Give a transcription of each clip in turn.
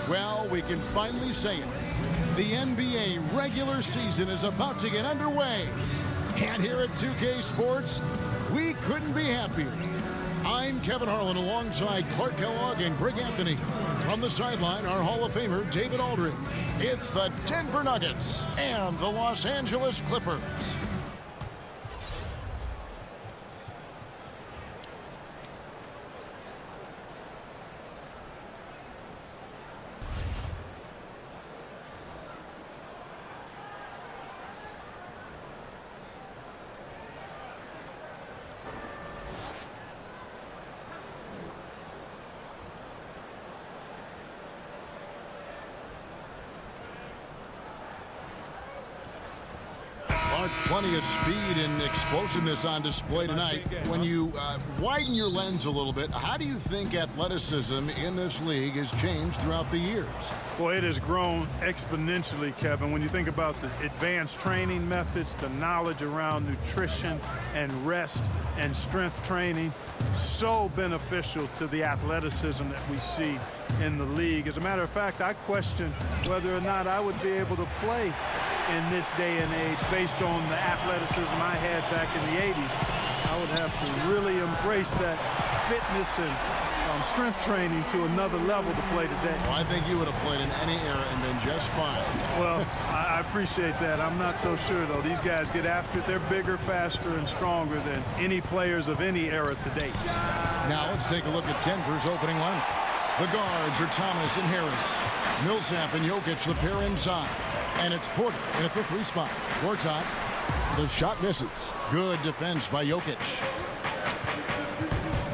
Well, we can finally say it. The NBA regular season is about to get underway. And here at 2K Sports, we couldn't be happier. I'm Kevin Harlan alongside Clark Kellogg and Greg Anthony. From the sideline, our Hall of Famer, David Aldridge. It's the Denver Nuggets and the Los Angeles Clippers. Plenty of speed and explosiveness on display tonight. When you widen your lens a little bit, how do you think athleticism in this league has changed throughout the years? Well, it has grown exponentially, Kevin. When you think about the advanced training methods, the knowledge around nutrition and rest and strength training, so beneficial to the athleticism that we see in the league. As a matter of fact, I question whether or not I would be able to play in this day and age based on the athleticism I had back in the 80s. I would have to really embrace that fitness and strength training to another level to play today. Well, I think you would have played in any era and been just fine. Well, I appreciate that. I'm not so sure, though. These guys get after it. They're bigger, faster, and stronger than any players of any era to date. Now let's take a look at Denver's opening lineup. The guards are Thomas and Harris. Millsap and Jokic, the pair inside. And it's Porter in at the 3 spot. Gortat, the shot misses. Good defense by Jokic.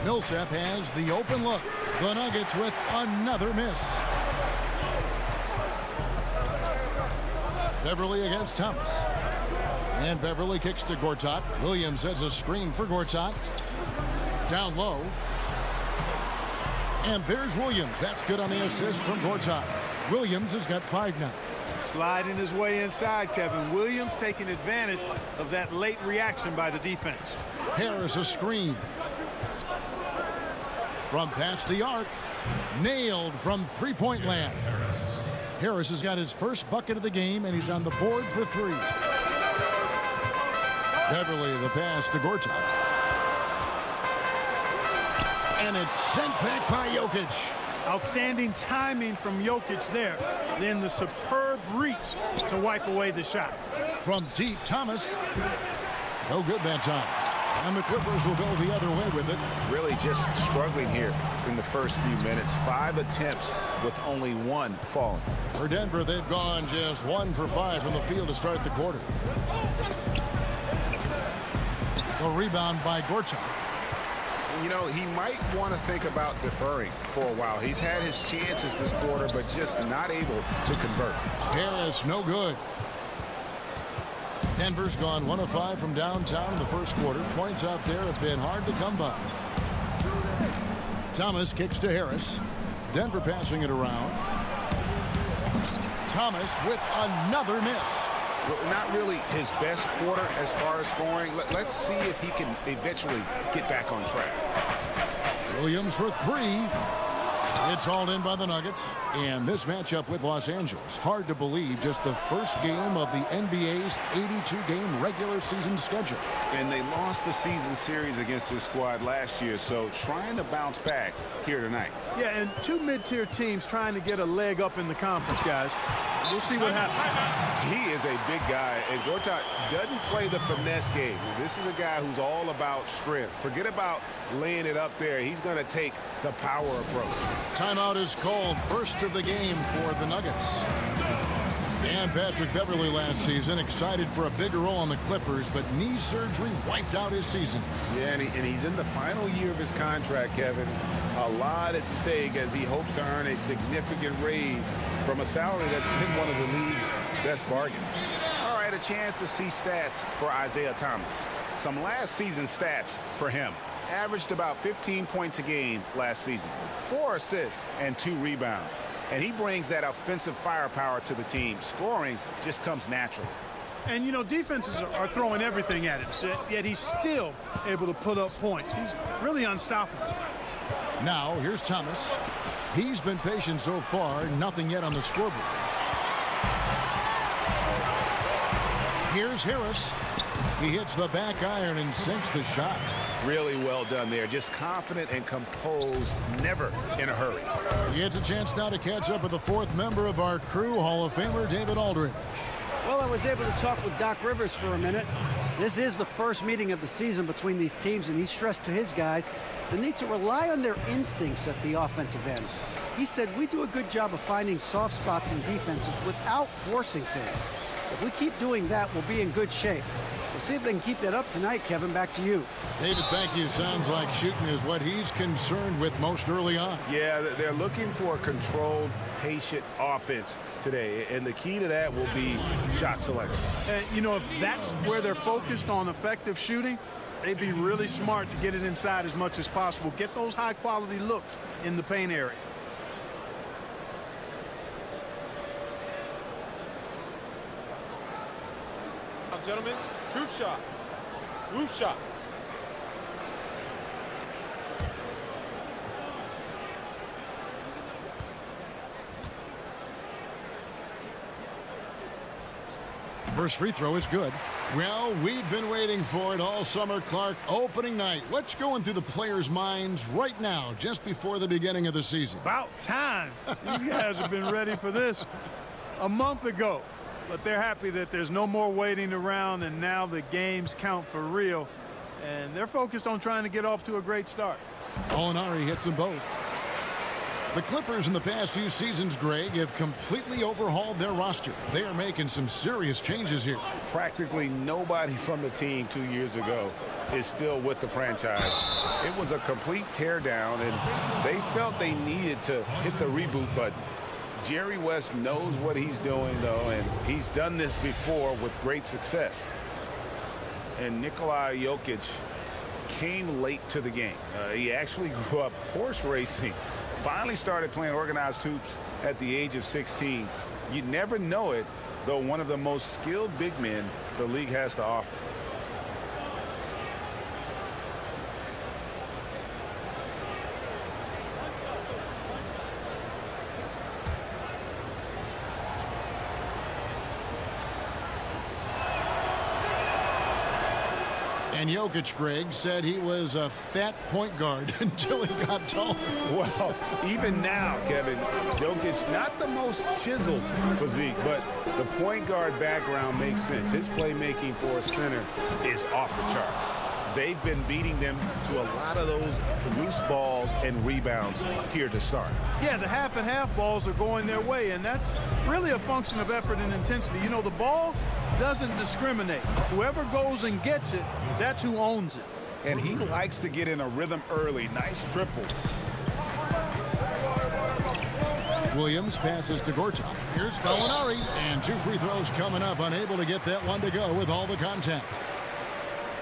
Millsap has the open look. The Nuggets with another miss. Beverly against Thomas. And Beverly kicks to Gortat. Williams sets a screen for Gortat. Down low. And there's Williams. That's good on the assist from Gortat. Williams has got 5 now. Sliding his way inside, Kevin. Williams taking advantage of that late reaction by the defense. Harris a screen. From past the arc. Nailed from three-point land. Harris has got his first bucket of the game, and he's on the board for 3. Beverly the pass to Gortat. And it's sent back by Jokic. Outstanding timing from Jokic there. Then the superb reach to wipe away the shot. From deep, Thomas. No good that time. And the Clippers will go the other way with it. Really just struggling here in the first few minutes. 5 attempts with only 1 falling. For Denver, they've gone just 1 for 5 from the field to start the quarter. A rebound by Gortat. You know, he might want to think about deferring for a while. He's had his chances this quarter, but just not able to convert. Harris, no good. Denver's gone 1 of 5 from downtown in the first quarter. Points out there have been hard to come by. Thomas kicks to Harris. Denver passing it around. Thomas with another miss. Not really his best quarter as far as scoring. Let's see if he can eventually get back on track. Williams for 3. It's hauled in by the Nuggets. And this matchup with Los Angeles, hard to believe, just the first game of the NBA's 82-game regular season schedule. And they lost the season series against this squad last year, so trying to bounce back here tonight. Yeah, and 2 mid-tier teams trying to get a leg up in the conference, guys. We'll see what happens. He is a big guy, and Gortat doesn't play the finesse game. This is a guy who's all about strength. Forget about laying it up there. He's going to take the power approach. Timeout is called. First of the game for the Nuggets. And Patrick Beverly last season excited for a bigger role on the Clippers, but knee surgery wiped out his season. Yeah, and he's in the final year of his contract, Kevin. A lot at stake as he hopes to earn a significant raise from a salary that's been one of the league's best bargains. All right, a chance to see stats for Isaiah Thomas. Some last season stats for him. Averaged about 15 points a game last season. 4 assists and 2 rebounds. And he brings that offensive firepower to the team. Scoring just comes natural. And, you know, defenses are throwing everything at him, yet he's still able to put up points. He's really unstoppable. Now, here's Thomas. He's been patient so far. Nothing yet on the scoreboard. Here's Harris. He hits the back iron and sinks the shot. Really well done there. Just confident and composed, never in a hurry. He gets a chance now to catch up with the fourth member of our crew, Hall of Famer David Aldridge. Well, I was able to talk with Doc Rivers for a minute. This is the first meeting of the season between these teams, and he stressed to his guys the need to rely on their instincts at the offensive end. He said, we do a good job of finding soft spots in defenses without forcing things. If we keep doing that, we'll be in good shape. We'll see if they can keep that up tonight. Kevin, back to you. David, thank you. Sounds like shooting is what he's concerned with most early on. Yeah, they're looking for a controlled, patient offense today, and the key to that will be shot selection. And, you know, if that's where they're focused on effective shooting, they'd be really smart to get it inside as much as possible. Get those high-quality looks in the paint area. Gentlemen, truth shots, roof shots. First free throw is good. Well, we've been waiting for it all summer, Clark. Opening night. What's going through the players' minds right now, just before the beginning of the season? About time. These guys have been ready for this a month ago. But they're happy that there's no more waiting around, and now the games count for real. And they're focused on trying to get off to a great start. Molinari hits them both. The Clippers in the past few seasons, Greg, have completely overhauled their roster. They are making some serious changes here. Practically nobody from the team 2 years ago is still with the franchise. It was a complete teardown, and they felt they needed to hit the reboot button. Jerry West knows what he's doing, though, and he's done this before with great success. And Nikola Jokic came late to the game. He actually grew up horse racing, finally started playing organized hoops at the age of 16. You never know it, though, one of the most skilled big men the league has to offer. And Jokic, Greg, said he was a fat point guard until he got tall. Well, even now, Kevin, Jokic, not the most chiseled physique, but the point guard background makes sense. His playmaking for a center is off the charts. They've been beating them to a lot of those loose balls and rebounds here to start. Yeah, the half and half balls are going their way, and that's really a function of effort and intensity. You know, the ball doesn't discriminate. Whoever goes and gets it, that's who owns it. And he likes to get in a rhythm early. Nice triple. Williams passes to Gortat. Here's Molinari, and 2 free throws coming up. Unable to get that one to go with all the contact.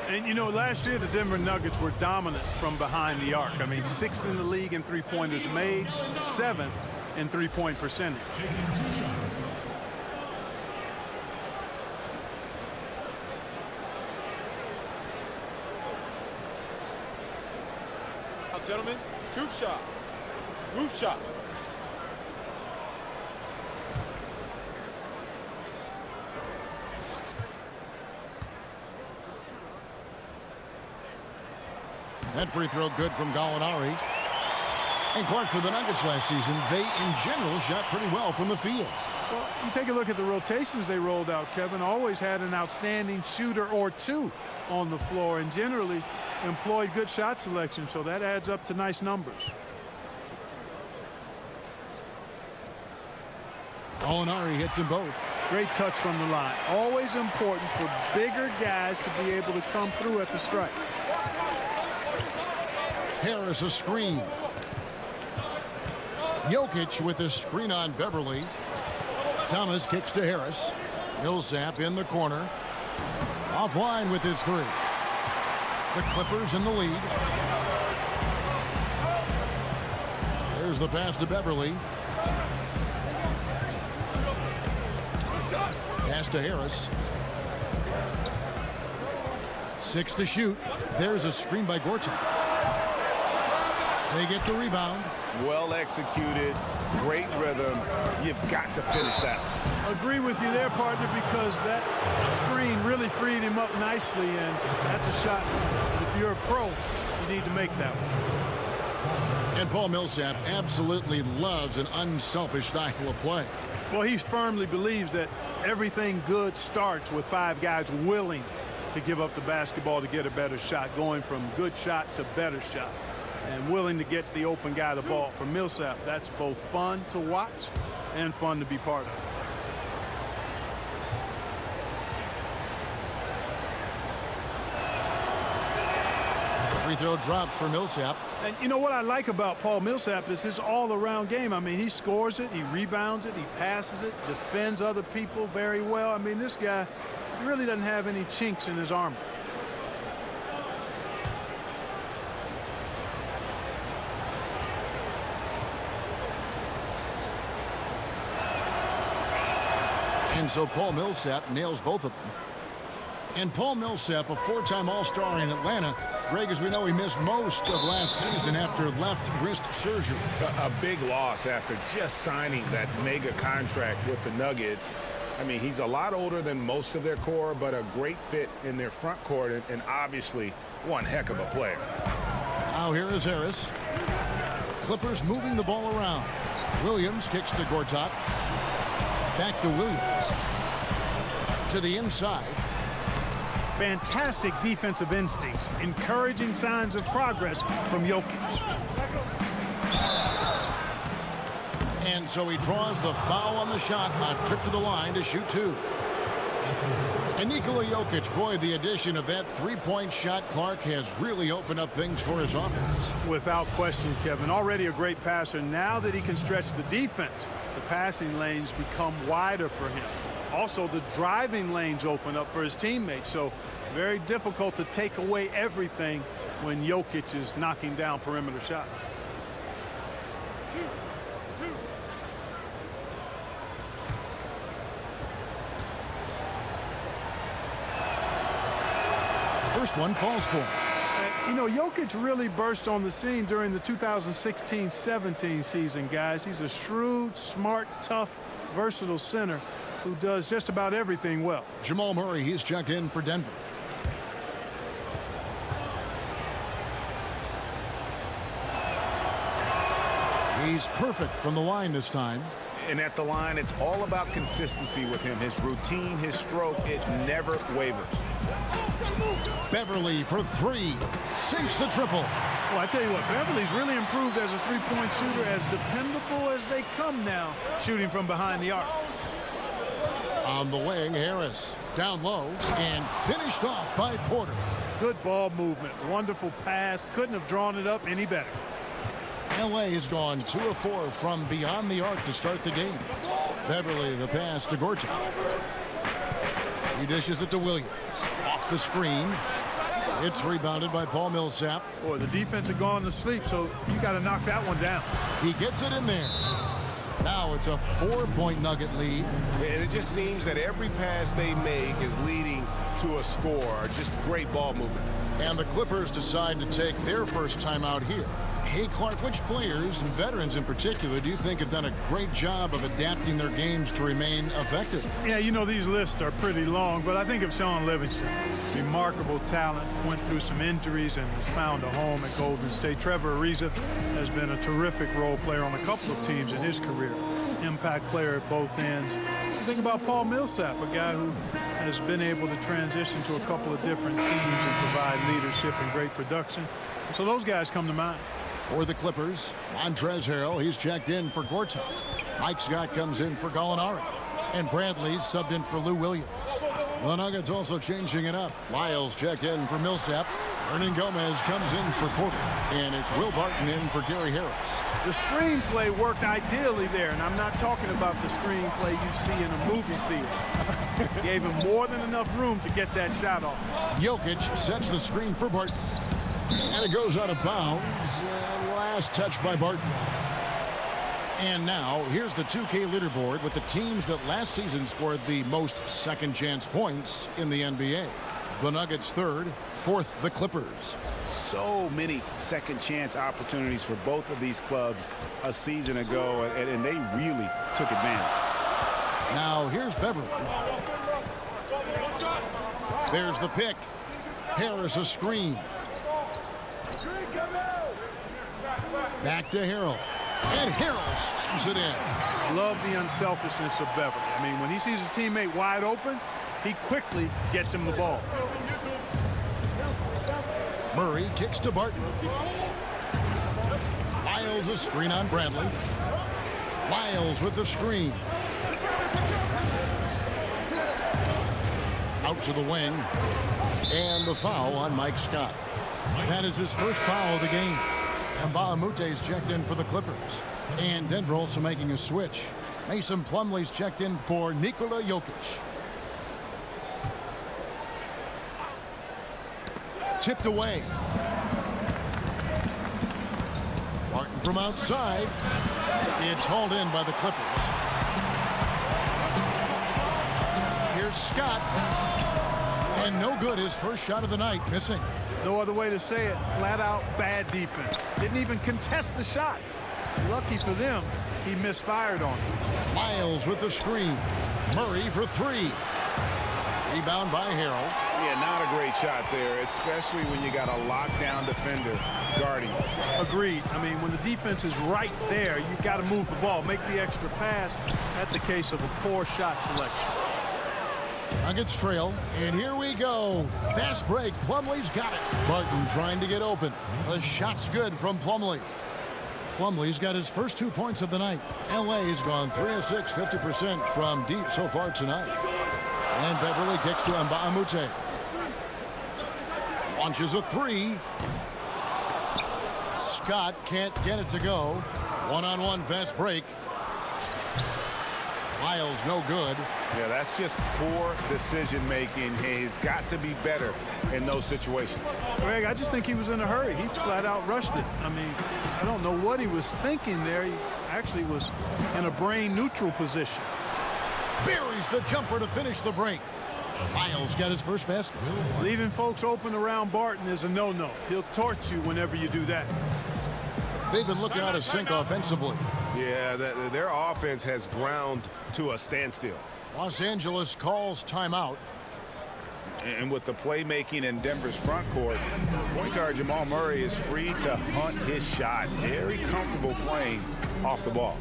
And, you know, last year the Denver Nuggets were dominant from behind the arc. I mean, 6th in the league in three-pointers made, 7th in three-point percentage. Gentlemen, truth shots, roof shots. That free throw good from Gallinari. And Clark, for the Nuggets last season, they in general shot pretty well from the field. Well, you take a look at the rotations they rolled out, Kevin. Always had an outstanding shooter or two on the floor, and generally employed good shot selection, so that adds up to nice numbers. Molinari hits them both. Great touch from the line. Always important for bigger guys to be able to come through at the strike. Harris a screen. Jokic with a screen on Beverly. Thomas kicks to Harris. Millsap in the corner. Offline with his 3. The Clippers in the lead. There's the pass to Beverly. Pass to Harris. 6 to shoot. There's a screen by Gortat. They get the rebound. well executed, great rhythm. You've got to finish that. Agree with you there, partner, because that screen really freed him up nicely, and that's a shot. If you're a pro, you need to make that one. And Paul Millsap absolutely loves an unselfish style of play. Well, he firmly believes that everything good starts with 5 guys willing to give up the basketball to get a better shot, going from good shot to better shot, and willing to get the open guy the ball. For Millsap, that's both fun to watch and fun to be part of. Free throw dropped for Millsap. And you know what I like about Paul Millsap is his all-around game. I mean, he scores it, he rebounds it, he passes it, defends other people very well. I mean, this guy really doesn't have any chinks in his armor. And so Paul Millsap nails both of them. And Paul Millsap, a 4-time All-Star in Atlanta. Greg, as we know, he missed most of last season after left wrist surgery. A big loss after just signing that mega contract with the Nuggets. I mean, he's a lot older than most of their core, but a great fit in their front court, and obviously one heck of a player. Now here is Harris. Clippers moving the ball around. Williams kicks to Gortat. Back to Williams. To the inside. Fantastic defensive instincts, encouraging signs of progress from Jokic. And so he draws the foul on the shot, a trip to the line to shoot 2. And Nikola Jokic, boy, the addition of that 3-point shot, Clark, has really opened up things for his offense. Without question, Kevin. Already a great passer. Now that he can stretch the defense, the passing lanes become wider for him. Also, the driving lanes open up for his teammates. So very difficult to take away everything when Jokic is knocking down perimeter shots. First one falls for him. You know, Jokic really burst on the scene during the 2016-17 season, guys. He's a shrewd, smart, tough, versatile center who does just about everything well. Jamal Murray, he's checked in for Denver. He's perfect from the line this time. And at the line, it's all about consistency with him. His routine, his stroke, it never wavers. Beverly for 3. Sinks the triple. Well, I tell you what, Beverly's really improved as a three-point shooter, as dependable as they come now, shooting from behind the arc. On the wing, Harris down low and finished off by Porter. Good ball movement, wonderful pass, couldn't have drawn it up any better. LA has gone 2 of 4 from beyond the arc to start the game. Beverly, the pass to Gortat. He dishes it to Williams. Off the screen. It's rebounded by Paul Millsap. Boy, the defense had gone to sleep, so you got to knock that one down. He gets it in there. Now it's a 4-point Nugget lead. And it just seems that every pass they make is leading to a score. Just great ball movement. And the Clippers decide to take their first time out here. Hey, Clark, which players, and veterans in particular, do you think have done a great job of adapting their games to remain effective? Yeah, you know, these lists are pretty long, but I think of Sean Livingston. Remarkable talent, went through some injuries and has found a home at Golden State. Trevor Ariza has been a terrific role player on a couple of teams in his career. Impact player at both ends. You think about Paul Millsap, a guy who has been able to transition to a couple of different teams and provide leadership and great production. So those guys come to mind. For the Clippers, Montrezl Harrell, he's checked in for Gortat. Mike Scott comes in for Gallinari. And Bradley's subbed in for Lou Williams. The Nuggets also changing it up. Lyles checked in for Millsap. Hernan Gomez comes in for Porter. And it's Will Barton in for Gary Harris. The screenplay worked ideally there, and I'm not talking about the screenplay you see in a movie theater. Gave him more than enough room to get that shot off. Jokic sets the screen for Barton. And it goes out of bounds. Last touch by Barton. And now, here's the 2K leaderboard with the teams that last season scored the most second-chance points in the NBA. The Nuggets third, fourth the Clippers. So many second chance opportunities for both of these clubs a season ago, and they really took advantage. Now here's Beverly. There's the pick. Harris a screen. Back to Harrell. And Harrell slams it in. Love the unselfishness of Beverly. I mean, when he sees his teammate wide open, he quickly gets him the ball. Murray kicks to Barton. Lyles a screen on Bradley. Lyles with the screen. Out to the wing. And the foul on Mike Scott. That is his first foul of the game. And MpalavsMikey's checked in for the Clippers. And Denver also making a switch. Mason Plumlee's checked in for Nikola Jokic. Tipped away. Martin from outside. It's hauled in by the Clippers. Here's Scott. And no good, his first shot of the night, missing. No other way to say it. Flat out bad defense. Didn't even contest the shot. Lucky for them, he misfired on it. Lyles with the screen. Murray for three. Rebound by Harrell. Yeah, not a great shot there, especially when you got a lockdown defender guarding. Agreed. I mean, when the defense is right there, you've got to move the ball, make the extra pass. That's a case of a poor shot selection. Nuggets trail, and here we go. Fast break. Plumlee's got it. Barton trying to get open. The shot's good from Plumlee. Plumlee's got his first 2 points of the night. LA's gone 3 of 6, 50% from deep so far tonight. And Beverly kicks to MpalavsMikey. Launches a three. Scott can't get it to go. One-on-one fast break. Lyles no good. Yeah, that's just poor decision making. He's got to be better in those situations. Greg, I just think he was in a hurry. He flat out rushed it. I mean, I don't know what he was thinking there. He actually was in a brain neutral position. Buries the jumper to finish the break. Lyles got his first basket. Leaving folks open around Barton is a no-no. He'll torch you whenever you do that. They've been looking out of sync offensively. Yeah, their offense has ground to a standstill. Los Angeles calls timeout. And with the playmaking in Denver's front court, point guard Jamal Murray is free to hunt his shot. Very comfortable playing off the ball.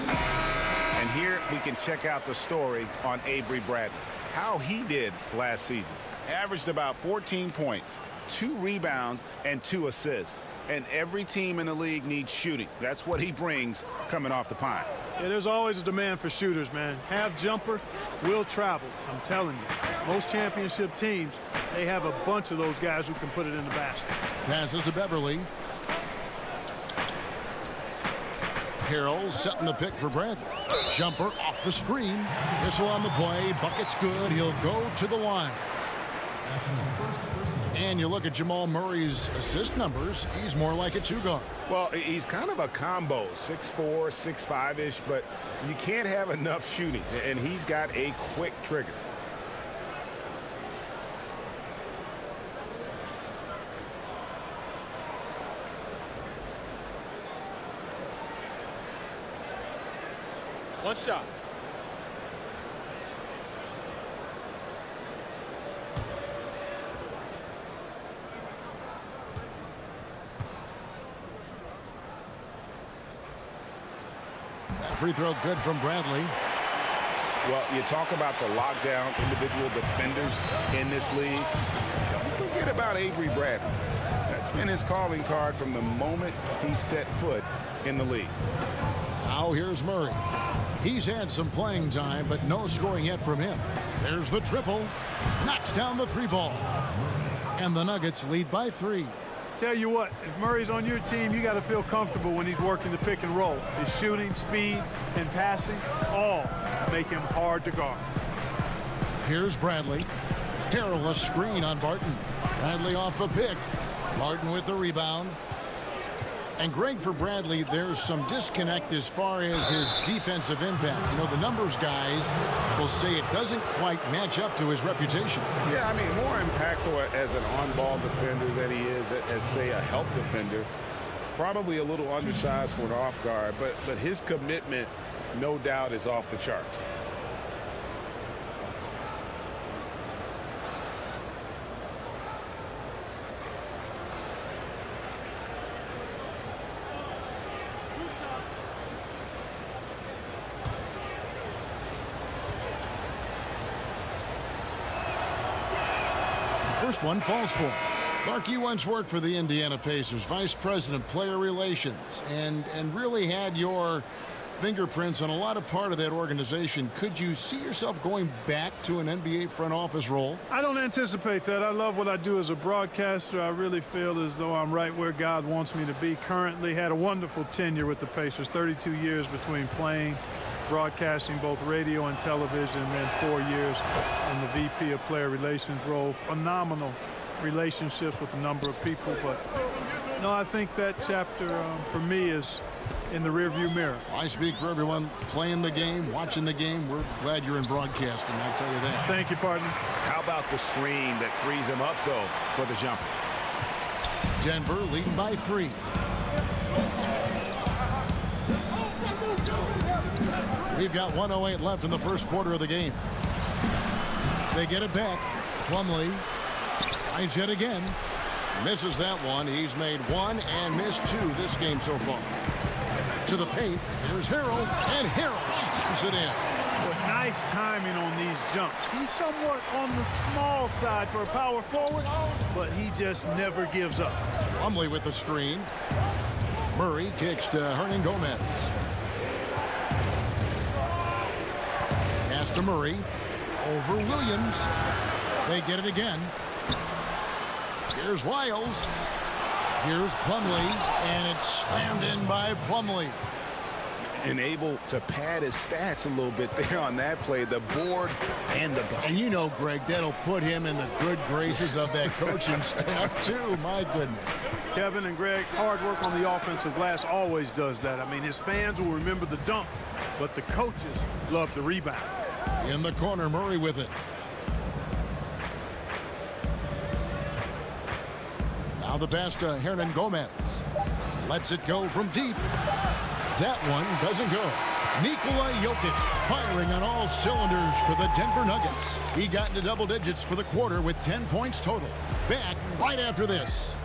And here we can check out the story on Avery Bradley. How he did last season. Averaged about 14 points, 2 rebounds, and 2 assists. And every team in the league needs shooting. That's what he brings coming off the pine. Yeah, there's always a demand for shooters, man. Have jumper, will travel. I'm telling you. Most championship teams, they have a bunch of those guys who can put it in the basket. Passes to Beverly. Harrell setting the pick for Bradley. Jumper off the screen. Whistle on the play. Bucket's good. He'll go to the line. And you look at Jamal Murray's assist numbers, he's more like a 2-guard. Well, he's kind of a combo, 6'4", 6'5"-ish, but you can't have enough shooting, and he's got a quick trigger. One shot. That free throw good from Bradley. Well, you talk about the lockdown individual defenders in this league. Don't forget about Avery Bradley. That's been his calling card from the moment he set foot in the league. Now here's Murray. He's had some playing time, but no scoring yet from him. There's the triple. Knocks down the 3-ball. And the Nuggets lead by 3. Tell you what, if Murray's on your team, you got to feel comfortable when he's working the pick and roll. His shooting, speed, and passing all make him hard to guard. Here's Bradley. Harrell a screen on Barton. Bradley off the pick. Barton with the rebound. And Greg, for Bradley, there's some disconnect as far as his defensive impact. You know, the numbers guys will say it doesn't quite match up to his reputation. Yeah, I mean, more impactful as an on-ball defender than he is as, say, a help defender. Probably a little undersized for an off guard, but his commitment, no doubt, is off the charts. First one falls for. Clark, you once worked for the Indiana Pacers, Vice President, Player Relations, and really had your fingerprints on a lot of part of that organization. Could you see yourself going back to an NBA front office role? I don't anticipate that. I love what I do as a broadcaster. I really feel as though I'm right where God wants me to be. Currently had a wonderful tenure with the Pacers, 32 years between playing, broadcasting both radio and television, and then 4 years in the VP of Player Relations role. Phenomenal relationships with a number of people, but no, I think that chapter for me is in the rearview mirror. I speak for everyone playing the game, watching the game. We're glad you're in broadcasting, I tell you that. Thank you, partner. How about the screen that frees him up, though, for the jumper? Denver leading by 3. We've got 1:08 left in the first quarter of the game. They get it back. Plumlee tries yet again. Misses that one. He's made 1 and missed 2 this game so far. To the paint. Here's Harrell, and Harrell slams it in. But nice timing on these jumps. He's somewhat on the small side for a power forward, but he just never gives up. Plumlee with the screen. Murray kicks to Hernan Gomez. Pass to Murray. Over Williams. They get it again. Here's Lyles. Here's Plumlee, and it's slammed in by Plumlee. And able to pad his stats a little bit there on that play, the board and the bucket. And you know, Greg, that'll put him in the good graces of that coaching staff, too. My goodness. Kevin and Greg, hard work on the offensive glass always does that. I mean, his fans will remember the dunk, but the coaches love the rebound. In the corner, Murray with it. Now the pass to Hernan Gomez. Lets it go from deep. That one doesn't go. Nikola Jokic firing on all cylinders for the Denver Nuggets. He got into double digits for the quarter with 10 points total. Back right after this.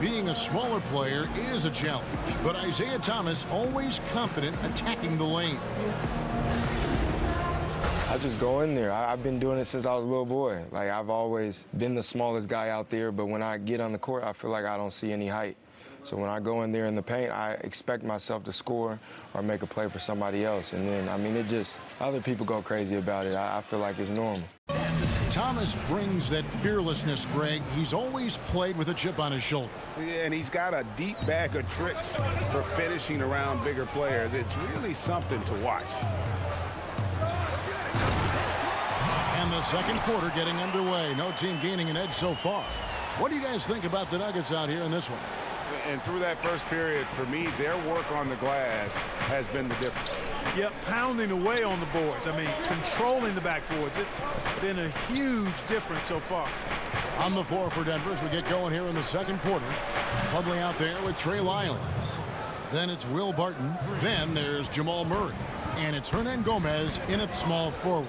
Being a smaller player is a challenge, but Isaiah Thomas always confident attacking the lane. I just go in there. I've been doing it since I was a little boy. Like, I've always been the smallest guy out there, but when I get on the court, I feel like I don't see any height. So when I go in there in the paint, I expect myself to score or make a play for somebody else. And then, I mean, it just, other people go crazy about it. I feel like it's normal. Thomas brings that fearlessness, Greg. He's always played with a chip on his shoulder. Yeah, and he's got a deep bag of tricks for finishing around bigger players. It's really something to watch. And the second quarter getting underway. No team gaining an edge so far. What do you guys think about the Nuggets out here in this one? And through that first period, for me, their work on the glass has been the difference. Yep, pounding away on the boards. I mean, controlling the backboards. It's been a huge difference so far. On the floor for Denver as we get going here in the second quarter. Plumlee out there with Trey Lyles. Then it's Will Barton. Then there's Jamal Murray. And it's Hernan Gomez in at small forward.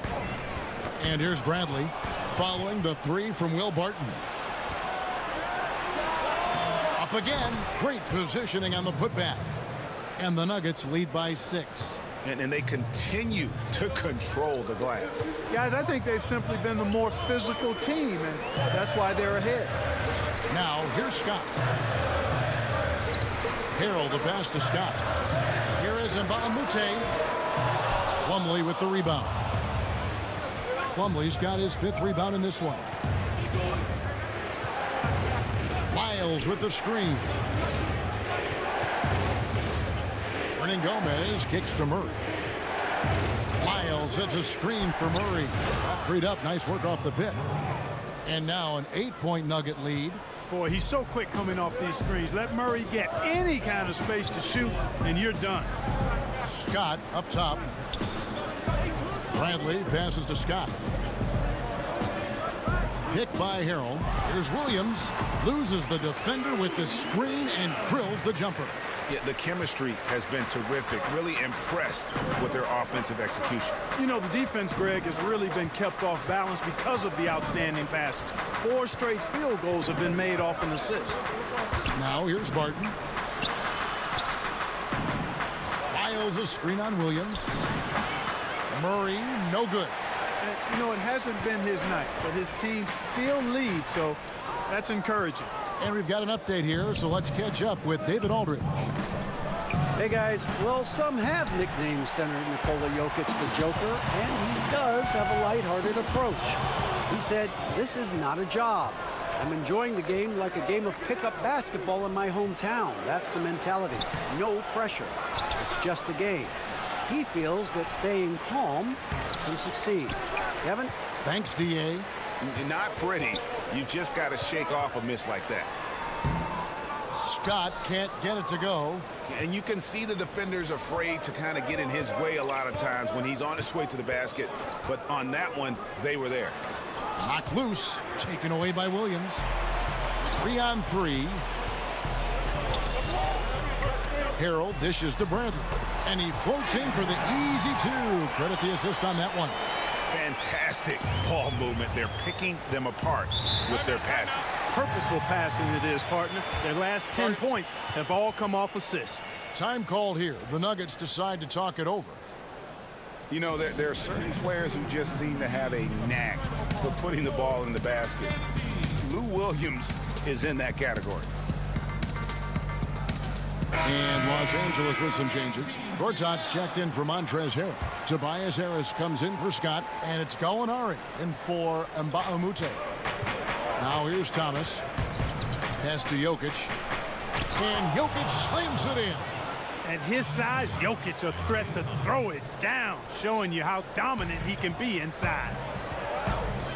And here's Bradley following the three from Will Barton. Up again. Great positioning on the putback. And the Nuggets lead by 6. And they continue to control the glass. Guys, I think they've simply been the more physical team, and that's why they're ahead. Now, here's Scott. Harrell, the pass to Scott. Here is is MpalavsMikeyGaming. Plumlee with the rebound. Plumlee's got his 5th rebound in this one. Lyles with the screen. Hernan Gomez kicks to Murray. Lyles sets a screen for Murray. Freed up. Nice work off the pit. And now an 8-point Nugget lead. Boy, he's so quick coming off these screens. Let Murray get any kind of space to shoot, and you're done. Scott up top. Bradley passes to Scott. Picked by Harrell. Here's Williams. Loses the defender with the screen and drills the jumper. Yeah, the chemistry has been terrific. Really impressed with their offensive execution. You know, the defense, Greg, has really been kept off balance because of the outstanding passes. 4 straight field goals have been made off an assist. Now here's Barton. Lyles a screen on Williams. Murray, no good. And, you know, it hasn't been his night, but his team still leads, so that's encouraging. And we've got an update here, so let's catch up with David Aldridge. Hey, guys. Well, some have nicknamed center Nikola Jokic the Joker, and he does have a lighthearted approach. He said, "This is not a job. I'm enjoying the game like a game of pickup basketball in my hometown. That's the mentality. No pressure. It's just a game." He feels that staying calm can succeed. Kevin? Thanks, D.A. Not pretty. You just got to shake off a miss like that. Scott can't get it to go. And you can see the defenders afraid to kind of get in his way a lot of times when he's on his way to the basket. But on that one, they were there. Knocked loose. Taken away by Williams. 3-on-3. Harrell dishes to Bradley. And he floats in for the easy 2. Credit the assist on that one. Fantastic ball movement. They're picking them apart with their passing. Purposeful passing it is, partner. Their last 10 points have all come off assists. Time called here. The Nuggets decide to talk it over. You know, there are certain players who just seem to have a knack for putting the ball in the basket. Lou Williams is in that category. And Los Angeles with some changes. Gortat's checked in for Montrezl Harrell. Tobias Harris comes in for Scott, and it's Gallinari in for MpalavsMikeyGaming. Now here's Thomas. Pass to Jokic. And Jokic slams it in. At his size, Jokic a threat to throw it down, showing you how dominant he can be inside.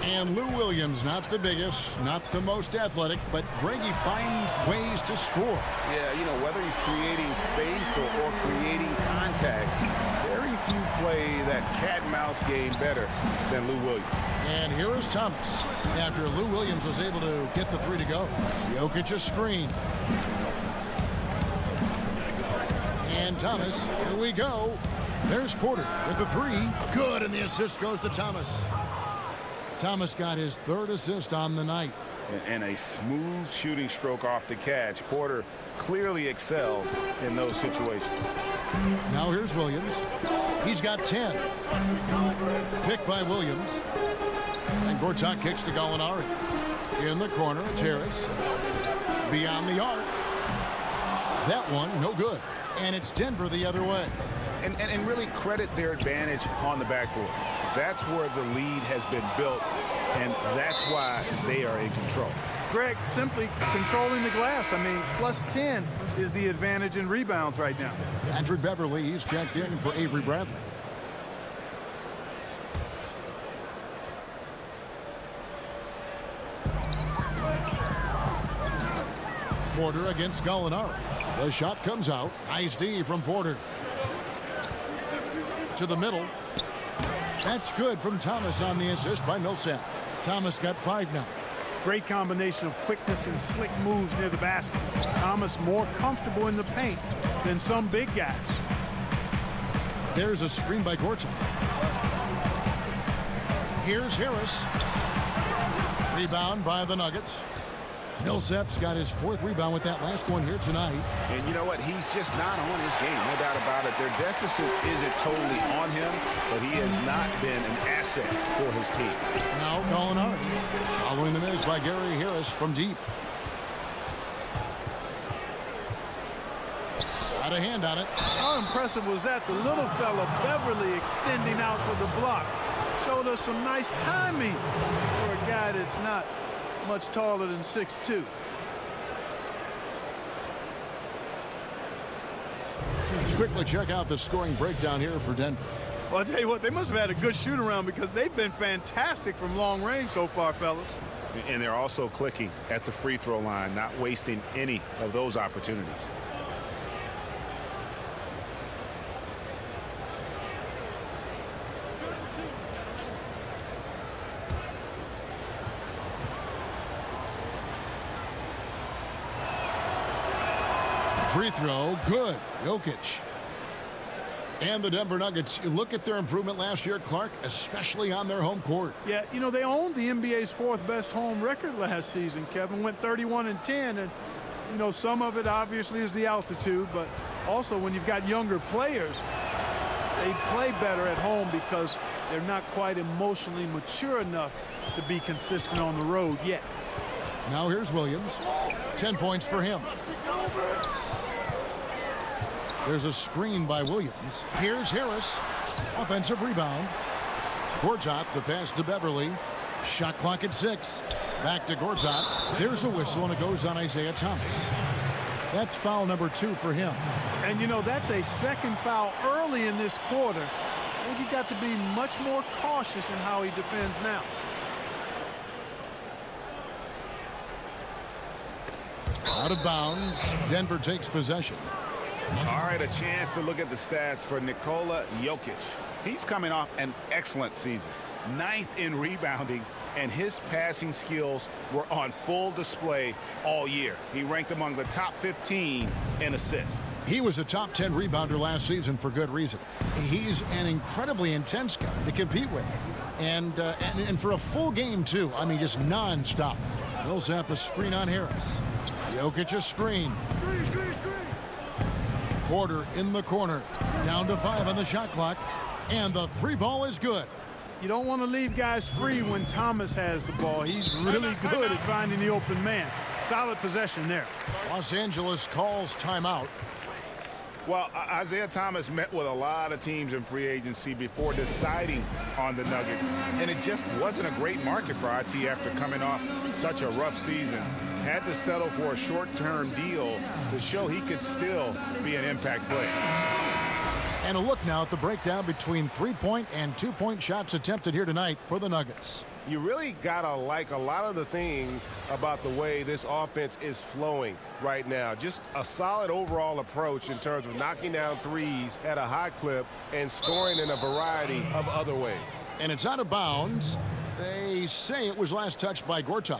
And Lou Williams, not the biggest, not the most athletic, but Greggy finds ways to score. Yeah, you know, whether he's creating space or creating contact, very few play that cat-and-mouse game better than Lou Williams. And here is Thomas. After Lou Williams was able to get the 3 to go. Jokic a screen. And Thomas, here we go. There's Porter with the 3. Good, and the assist goes to Thomas. Thomas got his 3rd assist on the night. And a smooth shooting stroke off the catch. Porter clearly excels in those situations. Now here's Williams. He's got 10. Picked by Williams. And Gortat kicks to Gallinari. In the corner, it's Harris. Beyond the arc. That one, no good. And it's Denver the other way. And really credit their advantage on the backboard. That's where the lead has been built, and that's why they are in control. Greg, simply controlling the glass. I mean, plus 10 is the advantage in rebounds right now. Patrick Beverly, he's checked in for Avery Bradley. Porter against Gallinari. The shot comes out. Nice D from Porter. To the middle. That's good from Thomas on the assist by Millsap. Thomas got 5 now. Great combination of quickness and slick moves near the basket. Thomas more comfortable in the paint than some big guys. There's a screen by Gortat. Here's Harris. Rebound by the Nuggets. Millsap's got his 4th rebound with that last one here tonight. And you know what? He's just not on his game, no doubt about it. Their deficit isn't totally on him, but he has not been an asset for his team. Now Gallinari. Following the miss by Gary Harris from deep. Got got a hand on it. How impressive was that? The little fella, Beverly, extending out for the block. Showed us some nice timing for a guy that's not much taller than 6'2". Let's quickly check out the scoring breakdown here for Denver. Well, I'll tell you what, they must have had a good shoot-around because they've been fantastic from long range so far, fellas. And they're also clicking at the free throw line, not wasting any of those opportunities. Free throw, good. Jokic. And the Denver Nuggets, you look at their improvement last year, Clark, especially on their home court. Yeah, you know, they owned the NBA's fourth best home record last season, Kevin. Went 31-10, and, you know, some of it obviously is the altitude, but also when you've got younger players, they play better at home because they're not quite emotionally mature enough to be consistent on the road yet. Now here's Williams. 10 points for him. There's a screen by Williams. Here's Harris. Offensive rebound. Gortat, the pass to Beverly. Shot clock at 6. Back to Gortat. There's a whistle, and it goes on Isaiah Thomas. That's foul number 2 for him. And, you know, that's a second foul early in this quarter. I think he's got to be much more cautious in how he defends now. Out of bounds. Denver takes possession. All right, a chance to look at the stats for Nikola Jokic. He's coming off an excellent season. 9th in rebounding, and his passing skills were on full display all year. He ranked among the top 15 in assists. He was a top 10 rebounder last season for good reason. He's an incredibly intense guy to compete with. And for a full game, too. I mean, just non-stop. Millsap a screen on Harris. Jokic a screen. Porter in the corner. Down to 5 on the shot clock. And the 3 ball is good. You don't want to leave guys free when Thomas has the ball. He's really good at finding the open man. Solid possession there. Los Angeles calls timeout. Well, Isaiah Thomas met with a lot of teams in free agency before deciding on the Nuggets, and it just wasn't a great market for IT after coming off such a rough season. Had to settle for a short-term deal to show he could still be an impact player. And a look now at the breakdown between 3-point and 2-point shots attempted here tonight for the Nuggets. You really gotta like a lot of the things about the way this offense is flowing right now. Just a solid overall approach in terms of knocking down threes at a high clip and scoring in a variety of other ways. And it's out of bounds. They say it was last touched by Gortat.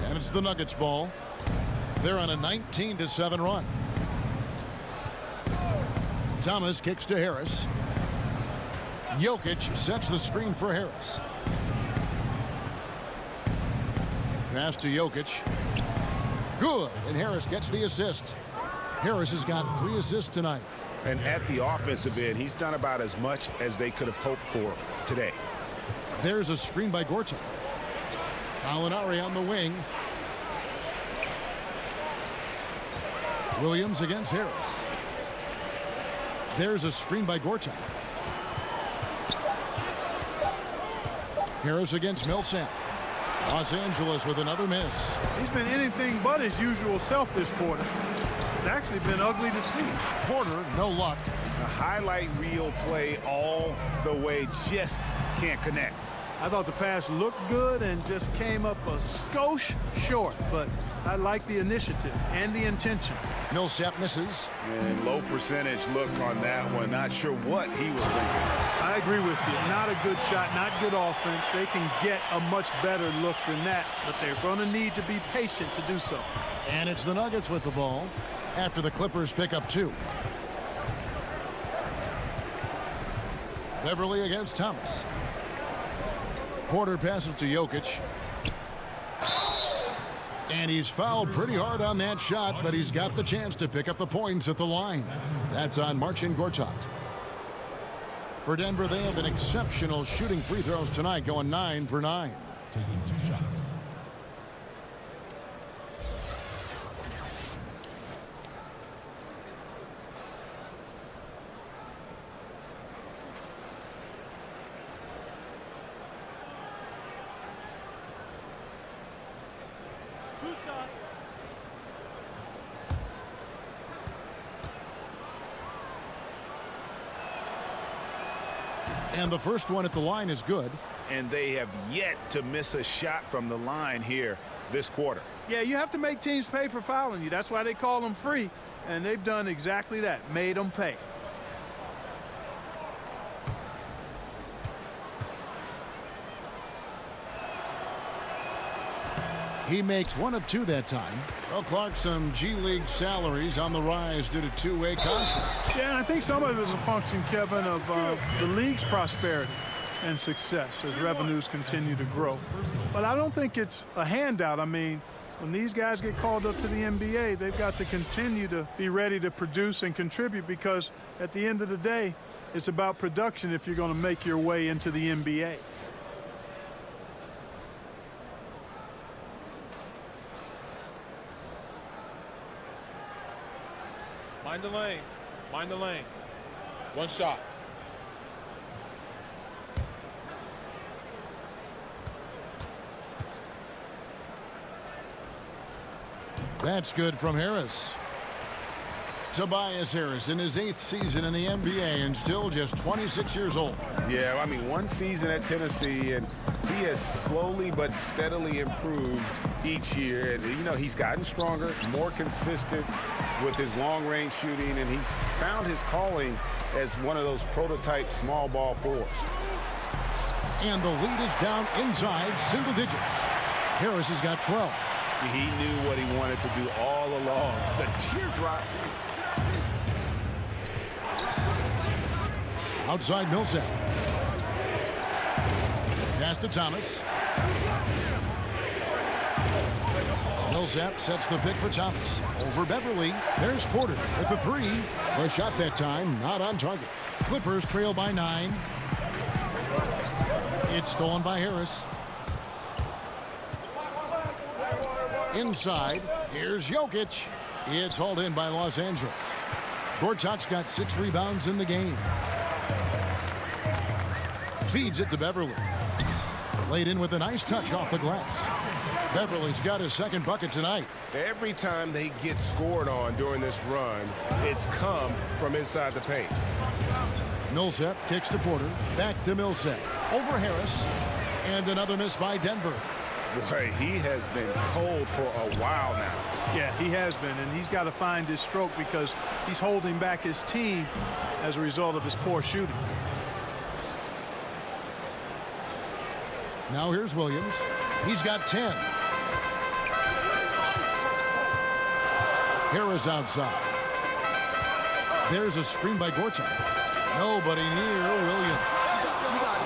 And it's the Nuggets ball. They're on a 19-7 run. Thomas kicks to Harris. Jokic sets the screen for Harris. Pass to Jokic. Good, and Harris gets the assist. Harris has got 3 assists tonight. And at the offensive end, he's done about as much as they could have hoped for today. There's a screen by Gortat. Gallinari on the wing. Williams against Harris. There's a screen by Gortat. Harris against Millsap. Los Angeles with another miss. He's been anything but his usual self this quarter. It's actually been ugly to see. Porter, no luck. A highlight reel play all the way, just can't connect. I thought the pass looked good and just came up a skosh short, but I like the initiative and the intention. Millsap misses. And low percentage look on that one. Not sure what he was thinking. I agree with you. Not a good shot, not good offense. They can get a much better look than that, but they're going to need to be patient to do so. And it's the Nuggets with the ball after the Clippers pick up 2. Beverly against Thomas. Porter passes to Jokic. And he's fouled pretty hard on that shot, but he's got the chance to pick up the points at the line. That's on Marcin Gortat. For Denver, they have an exceptional shooting free throws tonight, going 9 for 9. Taking 2 shots. And the first one at the line is good. And they have yet to miss a shot from the line here this quarter. Yeah, you have to make teams pay for fouling you. That's why they call them free. And they've done exactly that, made them pay. He makes 1 of 2 that time. Well, Clark, some G League salaries on the rise due to two-way contracts. Yeah, and I think some of it is a function, Kevin, of the league's prosperity and success as revenues continue to grow. But I don't think it's a handout. I mean, when these guys get called up to the NBA, they've got to continue to be ready to produce and contribute, because at the end of the day, it's about production if you're going to make your way into the NBA. Mind the lanes. Mind the lanes. 1 shot. That's good from Harris. Tobias Harris in his 8th season in the NBA and still just 26 years old. Yeah, I mean, 1 season at Tennessee, and he has slowly but steadily improved each year. And, you know, he's gotten stronger, more consistent with his long-range shooting, and he's found his calling as one of those prototype small ball fours. And the lead is down inside single digits. Harris has got 12. He knew what he wanted to do all along. The teardrop. Outside Millsap. Pass to Thomas. Millsap sets the pick for Thomas. Over Beverly. There's Porter with the 3. The shot that time not on target. Clippers trail by 9. It's stolen by Harris. Inside. Here's Jokic. It's hauled in by Los Angeles. Gortat's got 6 rebounds in the game. Feeds it to Beverly. Laid in with a nice touch off the glass. Beverly's got his 2nd bucket tonight. Every time they get scored on during this run, it's come from inside the paint. Millsap kicks to Porter. Back to Millsap. Over Harris. And another miss by Denver. Boy, he has been cold for a while now. Yeah, he has been, and he's got to find his stroke because he's holding back his team as a result of his poor shooting. Now here's Williams. He's got 10. Harris outside. There's a screen by Gortat. Nobody near Williams.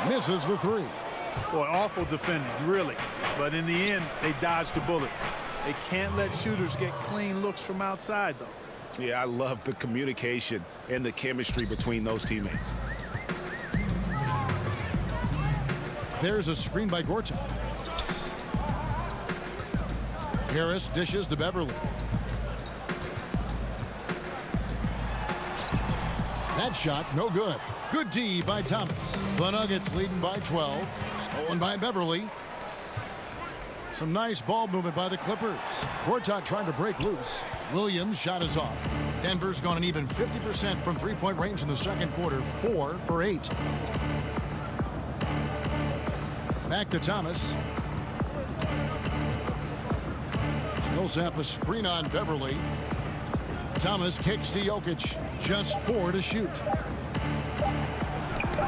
Misses the 3. Boy, awful defending, really. But in the end, they dodged the bullet. They can't let shooters get clean looks from outside, though. Yeah, I love the communication and the chemistry between those teammates. There's a screen by Gortat. Harris dishes to Beverly. That shot, no good. Good D by Thomas. The Nuggets leading by 12. Stolen by Beverly. Some nice ball movement by the Clippers. Gortat trying to break loose. Williams' shot is off. Denver's gone an even 50% from three-point range in the 2nd quarter. 4 for 8. Back to Thomas. Millsap a screen on Beverly. Thomas kicks to Jokic. Just 4 to shoot.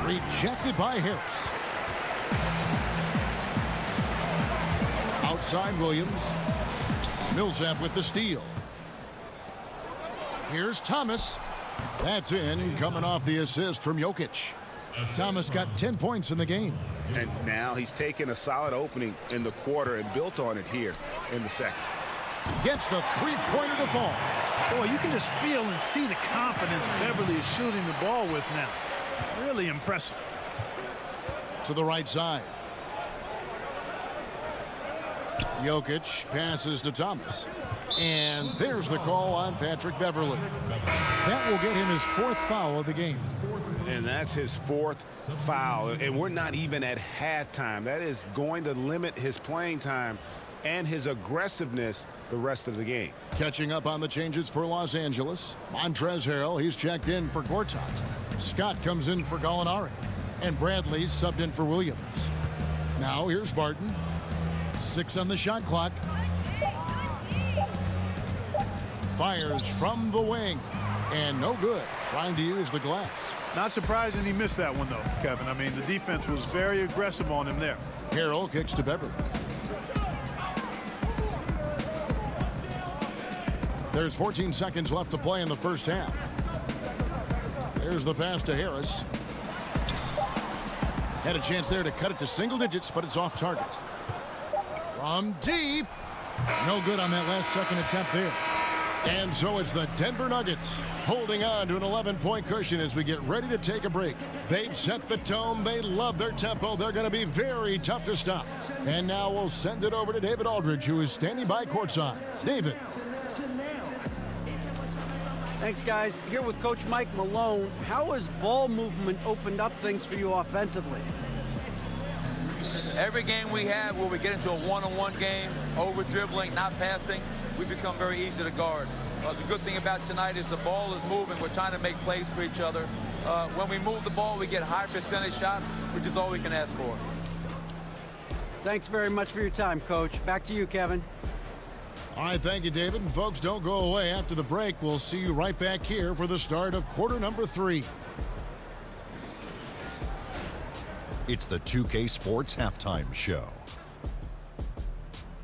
Rejected by Harris. Outside Williams. Millsap with the steal. Here's Thomas. That's in, coming off the assist from Jokic. Thomas got 10 points in the game. And now he's taken a solid opening in the quarter and built on it here in the 2nd. Gets the three-pointer to fall. Boy, you can just feel and see the confidence Beverly is shooting the ball with now. Really impressive. To the right side. Jokic passes to Thomas. And there's the call on Patrick Beverly. That will get him his 4th foul of the game. And that's his 4th foul. And we're not even at halftime. That is going to limit his playing time and his aggressiveness the rest of the game. Catching up on the changes for Los Angeles. Montrezl Harrell, he's checked in for Gortat. Scott comes in for Gallinari. And Bradley subbed in for Williams. Now here's Barton. 6 on the shot clock. Fires from the wing. And no good. Trying to use the glass. Not surprising he missed that one, though, Kevin. I mean, the defense was very aggressive on him there. Harrell kicks to Beverly. There's 14 seconds left to play in the first half. There's the pass to Harris. Had a chance there to cut it to single digits, but it's off target. From deep. No good on that last second attempt there. And so it's the Denver Nuggets holding on to an 11-point cushion as we get ready to take a break. They've set the tone. They love their tempo. They're going to be very tough to stop. And now we'll send it over to David Aldridge, who is standing by courtside. David. Thanks, guys. Here with Coach Mike Malone. How has ball movement opened up things for you offensively? Every game we have where we get into a one-on-one game, over dribbling, not passing, we become very easy to guard. The good thing about tonight is the ball is moving. We're trying to make plays for each other. When we move the ball, we get high percentage shots, which is all we can ask for. Thanks very much for your time, Coach. Back to you, Kevin. All right, thank you, David. And folks, don't go away. After the break, we'll see you right back here for the start of quarter number 3. It's the 2K Sports Halftime Show.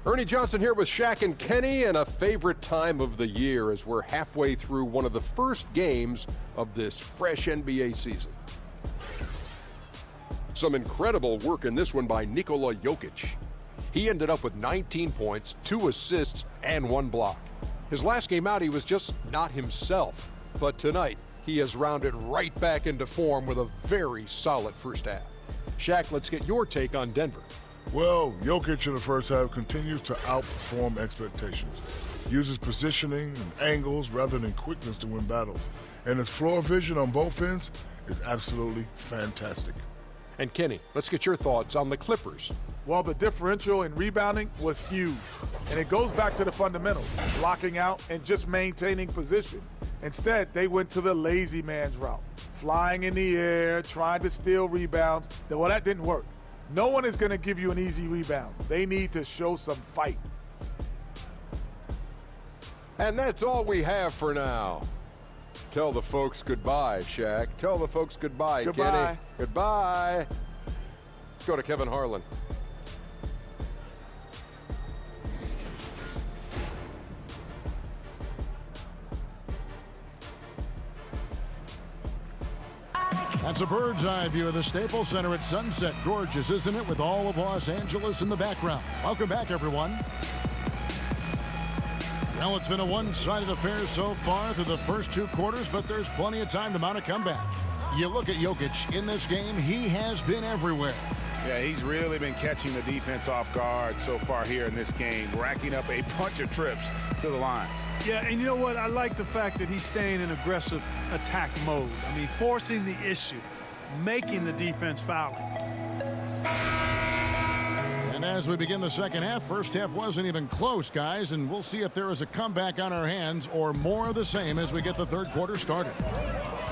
Ernie Johnson here with Shaq and Kenny, and a favorite time of the year as we're halfway through one of the first games of this fresh NBA season. Some incredible work in this one by Nikola Jokic. He ended up with 19 points, 2 assists, and 1 block. His last game out, he was just not himself. But tonight, he has rounded right back into form with a very solid first half. Shaq, let's get your take on Denver. Well, Jokic in the first half continues to outperform expectations. Uses positioning and angles rather than quickness to win battles. And his floor vision on both ends is absolutely fantastic. And Kenny, let's get your thoughts on the Clippers. Well, the differential in rebounding was huge. And it goes back to the fundamentals, blocking out and just maintaining position. Instead, they went to the lazy man's route, flying in the air, trying to steal rebounds. Well, that didn't work. No one is going to give you an easy rebound. They need to show some fight. And that's all we have for now. Tell the folks goodbye, Shaq. Tell the folks goodbye, Goodbye. Kenny. Goodbye. Let's go to Kevin Harlan. That's a bird's eye view of the Staples Center at sunset. Gorgeous, isn't it, with all of Los Angeles in the background? Welcome back, everyone. Well, it's been a one-sided affair so far through the first 2 quarters, but there's plenty of time to mount a comeback. You look at Jokic in this game, he has been everywhere. Yeah, he's really been catching the defense off guard so far here in this game, racking up a bunch of trips to the line. Yeah, and you know what? I like the fact that he's staying in aggressive attack mode. I mean, forcing the issue, making the defense foul. And as we begin the second half, first half wasn't even close, guys, and we'll see if there is a comeback on our hands or more of the same as we get the third quarter started.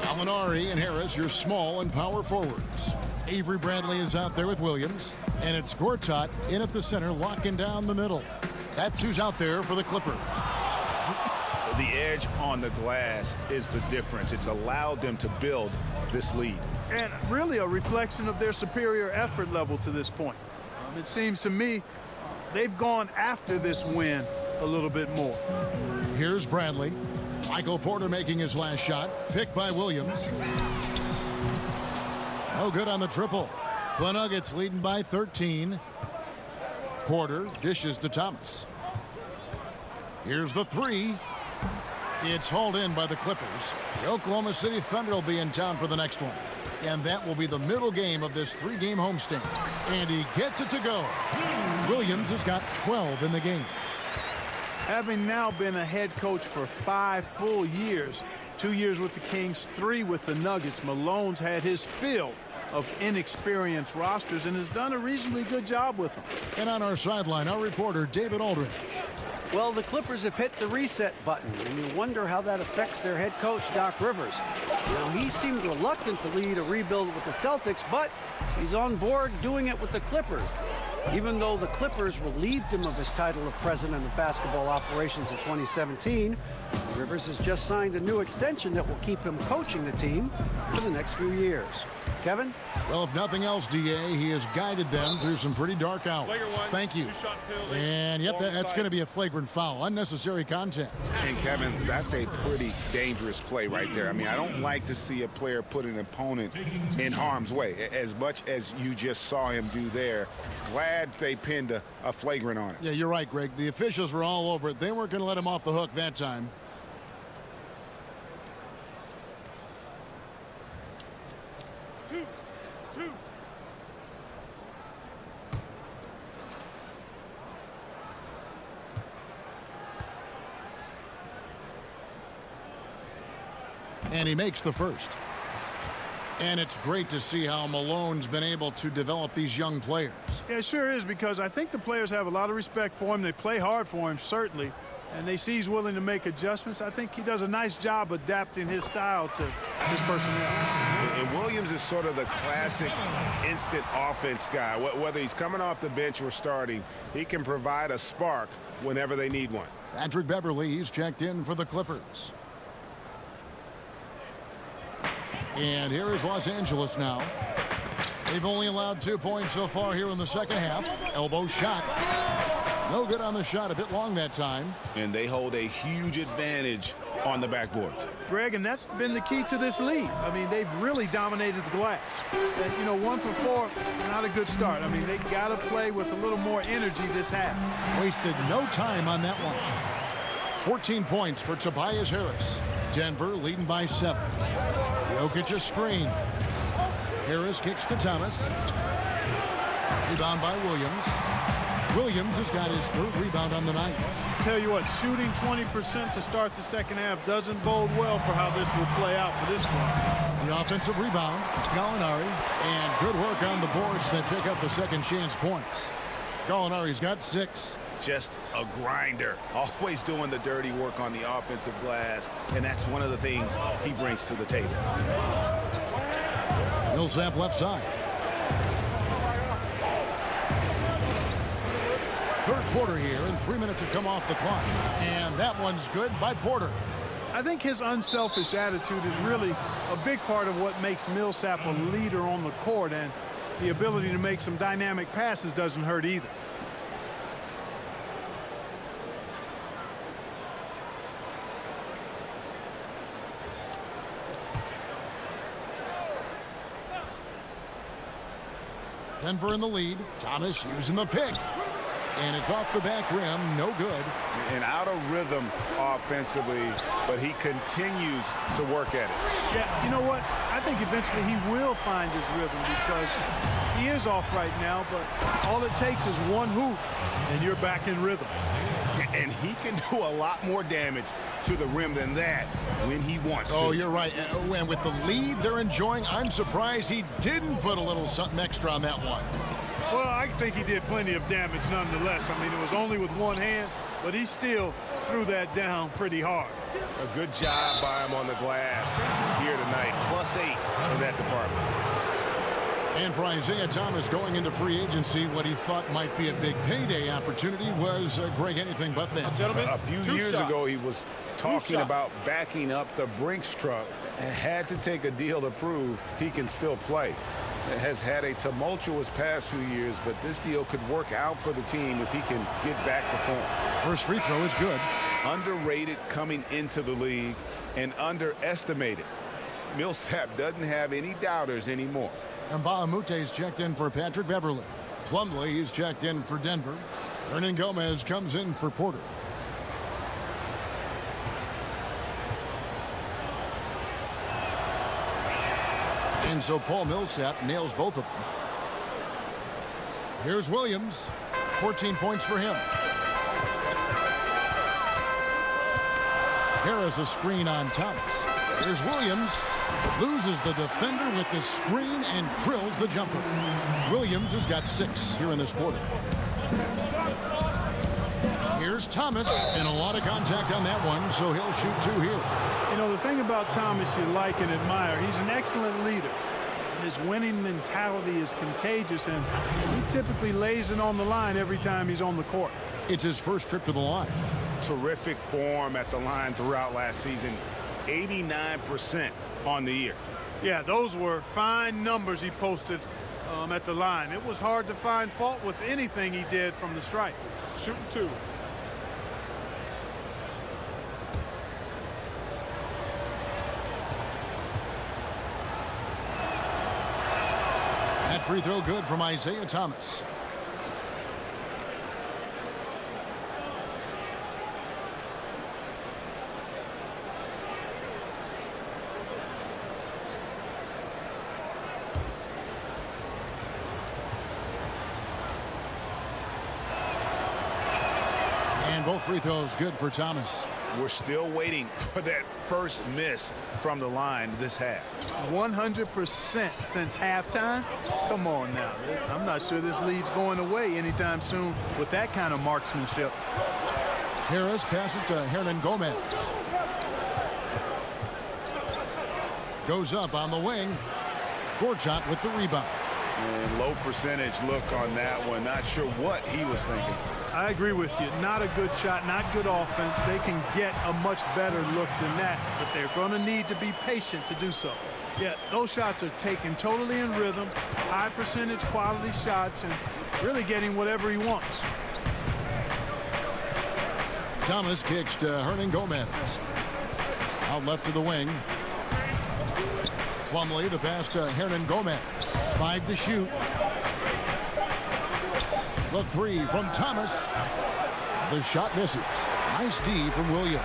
Gallinari and Harris, your small and power forwards. Avery Bradley is out there with Williams, and it's Gortat in at the center, locking down the middle. That's who's out there for the Clippers. The edge on the glass is the difference. It's allowed them to build this lead. And really a reflection of their superior effort level to this point. It seems to me they've gone after this win a little bit more. Here's Bradley. Michael Porter making his last shot. Picked by Williams. No good on the triple. The Nuggets leading by 13. Porter dishes to Thomas. Here's the 3. It's hauled in by the Clippers. The Oklahoma City Thunder will be in town for the next one. And that will be the middle game of this 3-game homestand. And he gets it to go. Williams has got 12 in the game. Having now been a head coach for 5 full years, 2 years with the Kings, 3 with the Nuggets, Malone's had his fill of inexperienced rosters and has done a reasonably good job with them. And on our sideline, our reporter, David Aldridge. Well, the Clippers have hit the reset button, and you wonder how that affects their head coach, Doc Rivers. Now, he seemed reluctant to lead a rebuild with the Celtics, but he's on board doing it with the Clippers. Even though the Clippers relieved him of his title of president of basketball operations in 2017, Rivers has just signed a new extension that will keep him coaching the team for the next few years. Kevin? Well, if nothing else, DA, he has guided them through some pretty dark hours. Thank you. And, yep, that's going to be a flagrant foul. Unnecessary contact. And, Kevin, that's a pretty dangerous play right there. I mean, I don't like to see a player put an opponent in harm's way, as much as you just saw him do there. Glad they pinned a flagrant on it. Yeah, you're right, Greg. The officials were all over it. They weren't going to let him off the hook that time. And he makes the first. And it's great to see how Malone's been able to develop these young players. Yeah, it sure is, because I think the players have a lot of respect for him. They play hard for him, certainly. And they see he's willing to make adjustments. I think he does a nice job adapting his style to his personnel. And Williams is sort of the classic instant offense guy. Whether he's coming off the bench or starting, he can provide a spark whenever they need one. Patrick Beverley, he's checked in for the Clippers. And here is Los Angeles now. They've only allowed 2 points so far here in the second half. Elbow shot. No good on the shot, a bit long that time. And they hold a huge advantage on the backboard. Greg, and that's been the key to this lead. I mean, they've really dominated the glass. And, you know, 1 for 4, not a good start. I mean, they got to play with a little more energy this half. Wasted no time on that one. 14 points for Tobias Harris. Denver leading by 7. Jokic a screen. Harris kicks to Thomas. Rebound by Williams. Williams has got his 3rd rebound on the night. Tell you what, shooting 20% to start the second half doesn't bode well for how this will play out for this one. The offensive rebound, Gallinari, and good work on the boards that pick up the second chance points. Gallinari's got 6. Just a grinder, always doing the dirty work on the offensive glass, and that's one of the things he brings to the table. Millsap left side. 3rd quarter here, and 3 minutes have come off the clock. And that one's good by Porter. I think his unselfish attitude is really a big part of what makes Millsap a leader on the court, and the ability to make some dynamic passes doesn't hurt either. Denver in the lead. Thomas using the pick. And it's off the back rim. No good. And out of rhythm offensively, but he continues to work at it. Yeah, you know what? I think eventually he will find his rhythm, because he is off right now, but all it takes is one hoop, and you're back in rhythm. And he can do a lot more damage to the rim than that when he wants to. Oh, you're right. And with the lead they're enjoying, I'm surprised he didn't put a little something extra on that one. Well, I think he did plenty of damage nonetheless. I mean, it was only with one hand, but he still threw that down pretty hard. A good job by him on the glass here tonight. +8 in that department. And for Isaiah Thomas going into free agency, what he thought might be a big payday opportunity was, Greg, anything but that. Gentlemen, a few years ago, he was talking about backing up the Brinks truck. Had to take a deal to prove he can still play. Has had a tumultuous past few years, but this deal could work out for the team if he can get back to form. First free throw is good. Underrated coming into the league and underestimated. Millsap doesn't have any doubters anymore. And Bahamute is checked in for Patrick Beverley. Plumlee is checked in for Denver. Hernan Gomez comes in for Porter. And so Paul Millsap nails both of them. Here's Williams. 14 points for him. Harris a screen on Thomas. Here's Williams. Loses the defender with the screen and drills the jumper. Williams has got 6 here in this quarter. Here's Thomas, and a lot of contact on that one, so he'll shoot 2 here. You know, the thing about Thomas you like and admire, he's an excellent leader. His winning mentality is contagious, and he typically lays it on the line every time he's on the court. It's his first trip to the line. Terrific form at the line throughout last season. 89% on the year. Yeah, those were fine numbers he posted at the line. It was hard to find fault with anything he did from the stripe. Shooting 2. That free throw good from Isaiah Thomas. And both free throws good for Thomas. We're still waiting for that first miss from the line this half. 100% since halftime? Come on now. I'm not sure this lead's going away anytime soon with that kind of marksmanship. Harris passes to Hernan Gomez. Goes up on the wing. Gortat with the rebound. And low percentage look on that one. Not sure what he was thinking. I agree with you. Not a good shot, not good offense. They can get a much better look than that, but they're going to need to be patient to do so. Yeah, those shots are taken totally in rhythm, high percentage quality shots, and really getting whatever he wants. Thomas kicks to Hernan Gomez. Out left to the wing. Plumlee, the pass to Hernan Gomez. 5 to shoot. The 3 from Thomas. The shot misses. Nice D from Williams.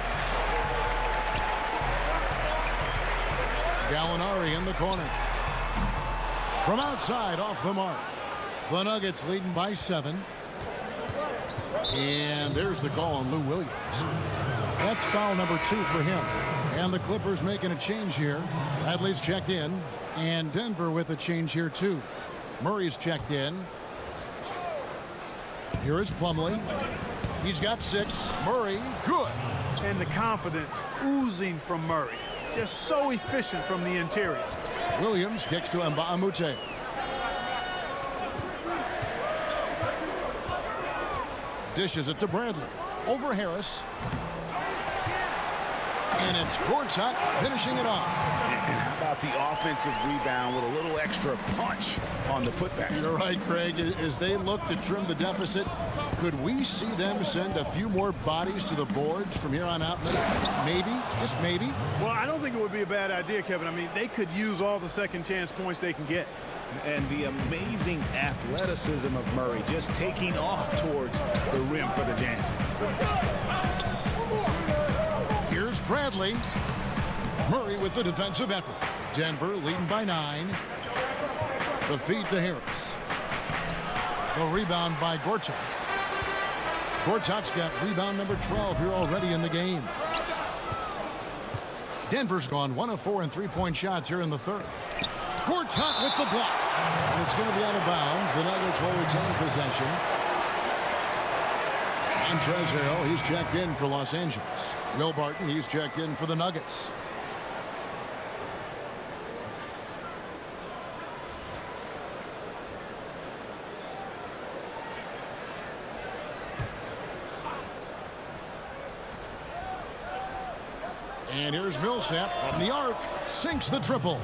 Gallinari in the corner. From outside, off the mark. The Nuggets leading by 7. And there's the call on Lou Williams. That's foul number 2 for him. And the Clippers making a change here. Bradley's checked in. And Denver with a change here too. Murray's checked in. Here is Plumlee. He's got 6. Murray, good. And the confidence oozing from Murray. Just so efficient from the interior. Williams kicks to Mbamute. Dishes it to Bradley. Over Harris. And it's Gortat finishing it off. And how about the offensive rebound with a little extra punch on the putback? You're right, Craig. As they look to trim the deficit, could we see them send a few more bodies to the boards from here on out? Maybe, just maybe. Well, I don't think it would be a bad idea, Kevin. I mean, they could use all the second chance points they can get. And the amazing athleticism of Murray just taking off towards the rim for the jam. Here's Bradley. Murray with the defensive effort. Denver leading by 9. The feed to Harris. The rebound by Gortat. Gortat's got rebound number 12 here already in the game. Denver's gone 1 of 4 in three-point shots here in the third. Gortat with the block. And it's going to be out of bounds. The Nuggets will retain possession. Montrezl Harrell, he's checked in for Los Angeles. Will Barton, he's checked in for the Nuggets. And here's Millsap from the arc. Sinks the triple.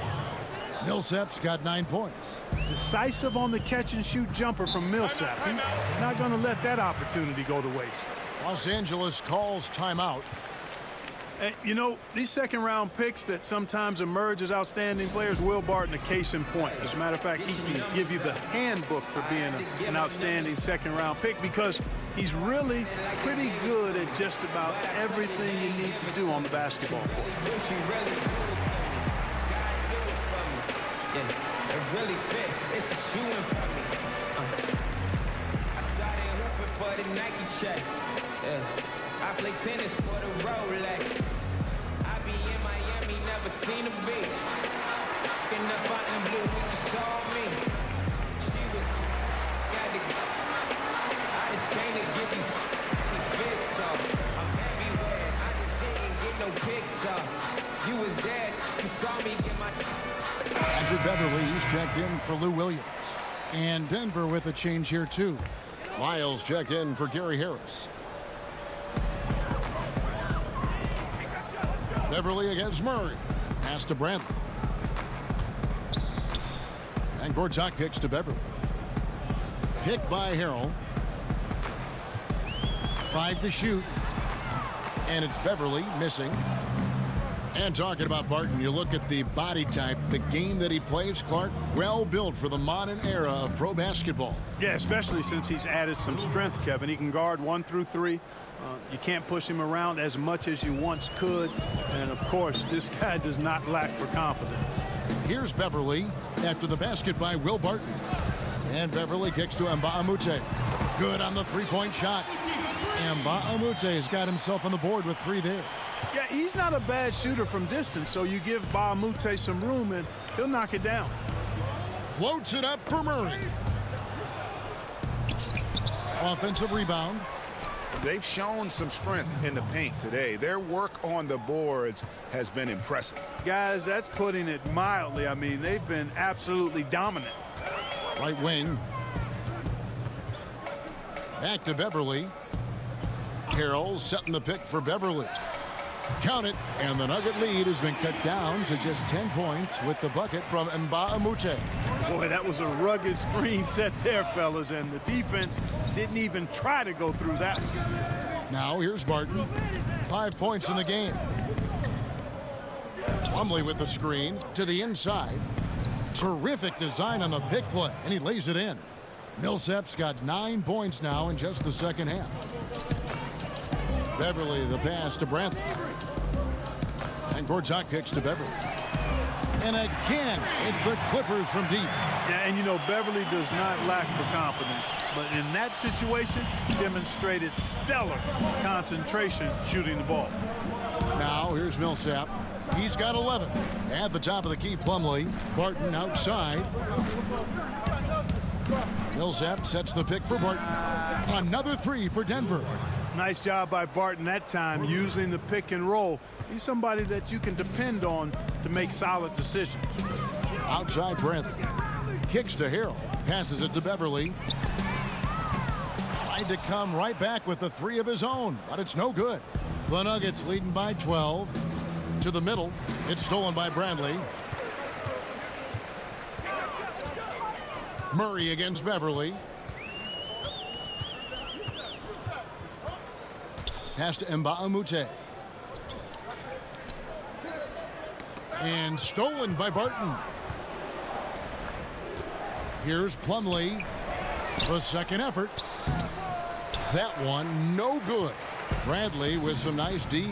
Millsap's got 9 points. Decisive on the catch-and-shoot jumper from Millsap. He's not going to let that opportunity go to waste. Los Angeles calls timeout. And, you know, these second-round picks that sometimes emerge as outstanding players, Will Barton, a case in point. As a matter of fact, he can give you the handbook for being an outstanding second-round pick because he's really pretty good at just about everything you need to do on the basketball court. Really fit, it's a shooting for me. I started hooping for the Nike check. I play tennis for the Rolex. I be in Miami, never seen a beach. In the bottom blue when you saw me. She was got to. I just came to get these fits. your pics up. You was there, you saw me get my... Andrew Beverly, he's checked in for Lou Williams. And Denver with a change here, too. Lyles checked in for Gary Harris. Beverly against Murray. Pass to Bradley. And Gortat kicks to Beverly. Pick by Harrell. 5 to shoot. And it's Beverly missing. And talking about Barton, you look at the body type, the game that he plays, Clark, well built for the modern era of pro basketball. Yeah, especially since he's added some strength, Kevin. He can guard 1 through 3. You can't push him around as much as you once could. And, of course, this guy does not lack for confidence. Here's Beverly after the basket by Will Barton. And Beverly kicks to Mbamute. Good on the three-point shot. Mbamute has got himself on the board with 3 there. Yeah, he's not a bad shooter from distance, so you give Mbamute some room and he'll knock it down. Floats it up for Murray. Offensive rebound. They've shown some strength in the paint today. Their work on the boards has been impressive. Guys, that's putting it mildly. I mean, they've been absolutely dominant. Right wing. Back to Beverly. Harrell setting the pick for Beverly. Count it, and the Nugget lead has been cut down to just 10 points with the bucket from Mbamute. Boy, that was a rugged screen set there, fellas, and the defense didn't even try to go through that one. Now here's Barton. 5 points in the game. Plumlee with the screen to the inside. Terrific design on the pick play, and he lays it in. Millsap's got 9 points now in just the second half. Beverly, the pass to Bradley. And Gortat kicks to Beverly. And again, it's the Clippers from deep. Yeah, and you know, Beverly does not lack for confidence. But in that situation, he demonstrated stellar concentration shooting the ball. Now, here's Millsap. He's got 11. At the top of the key, Plumlee. Barton outside. Millsap sets the pick for Barton. Another 3 for Denver. Nice job by Barton that time using the pick and roll. He's somebody that you can depend on to make solid decisions. Outside Bradley. Kicks to Harrell. Passes it to Beverly. Tried to come right back with the 3 of his own, but it's no good. The Nuggets leading by 12. To the middle. It's stolen by Bradley. Murray against Beverly. Pass to Mbamute. And stolen by Barton. Here's Plumlee. The second effort. That one no good. Bradley with some nice D.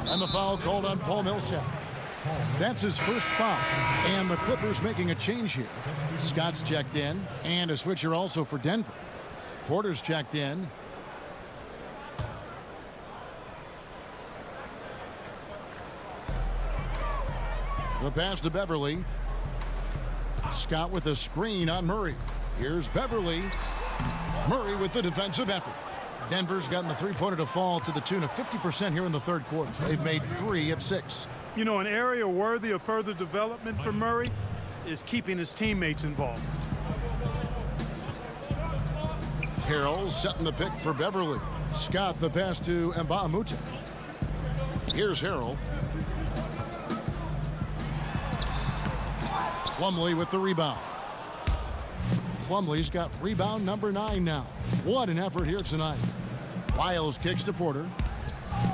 And the foul called on Paul Millsap. That's his first foul. And the Clippers making a change here. Scott's checked in. And a switcher also for Denver. Porter's checked in. The pass to Beverly. Scott with a screen on Murray. Here's Beverly. Murray with the defensive effort. Denver's gotten the three-pointer to fall to the tune of 50% here in the third quarter. They've made 3 of 6. You know, an area worthy of further development for Murray is keeping his teammates involved. Harrell setting the pick for Beverly. Scott the pass to Mbamute. Here's Harrell. Plumlee with the rebound. Plumlee's got rebound number 9 now. What an effort here tonight. Lyles kicks to Porter.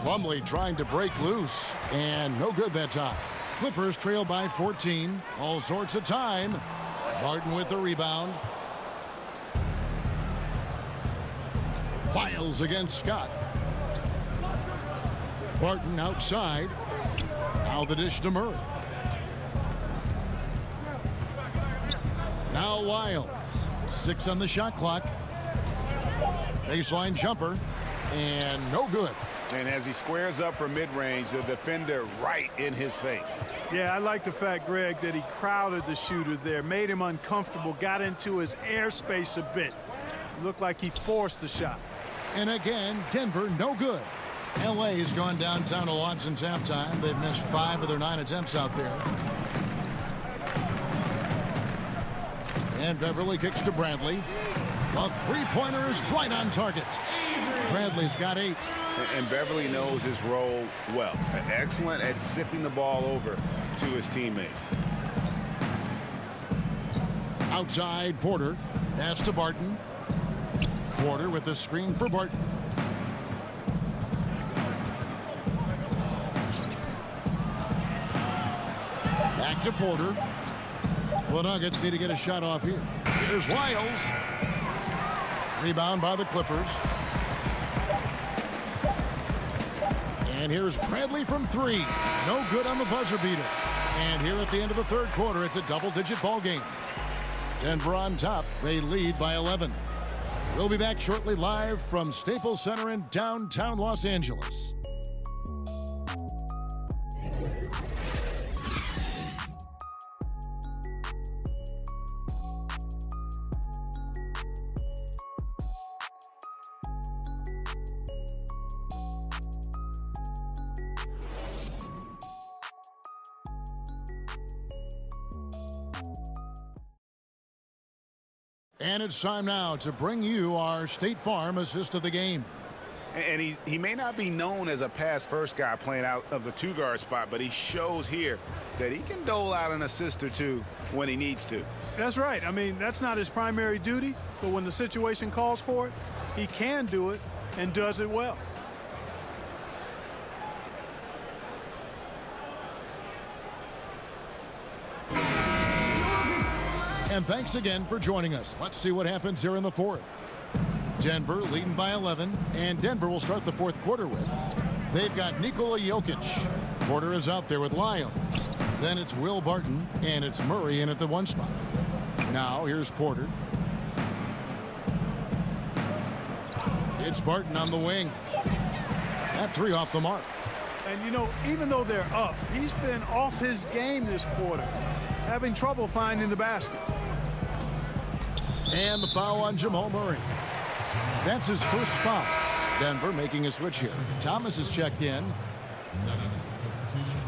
Plumlee trying to break loose, and no good that time. Clippers trail by 14. All sorts of time. Barton with the rebound. Lyles against Scott. Barton outside. Now the dish to Murray. Now Lyles. 6 on the shot clock. Baseline jumper. And no good. And as he squares up for mid-range, the defender right in his face. Yeah, I like the fact, Greg, that he crowded the shooter there, made him uncomfortable, got into his airspace a bit. Looked like he forced the shot. And again, Denver no good. L.A. has gone downtown a lot since halftime. They've missed 5 of their 9 attempts out there. And Beverly kicks to Bradley. The three-pointer is right on target. Bradley's got 8. And Beverly knows his role well. Excellent at zipping the ball over to his teammates. Outside, Porter. Pass to Barton. Porter with the screen for Barton. Back to Porter. Well, Nuggets need to get a shot off here. Here's Wiles. Rebound by the Clippers. And here's Bradley from 3. No good on the buzzer beater. And here at the end of the third quarter, it's a double-digit ball game. Denver on top. They lead by 11. We'll be back shortly live from Staples Center in downtown Los Angeles. And it's time now to bring you our State Farm assist of the game. And he may not be known as a pass-first guy playing out of the 2-guard spot, but he shows here that he can dole out an assist or 2 when he needs to. That's right. I mean, that's not his primary duty, but when the situation calls for it, he can do it and does it well. And thanks again for joining us. Let's see what happens here in the fourth. Denver leading by 11, and Denver will start the fourth quarter with. They've got Nikola Jokic. Porter is out there with Lyons. Then it's Will Barton, and it's Murray in at the 1 spot. Now here's Porter. It's Barton on the wing. That 3 off the mark. And, you know, even though they're up, he's been off his game this quarter, having trouble finding the basket. And the foul on Jamal Murray. That's his first foul. Denver making a switch here. Thomas is checked in. Nuggets substitution.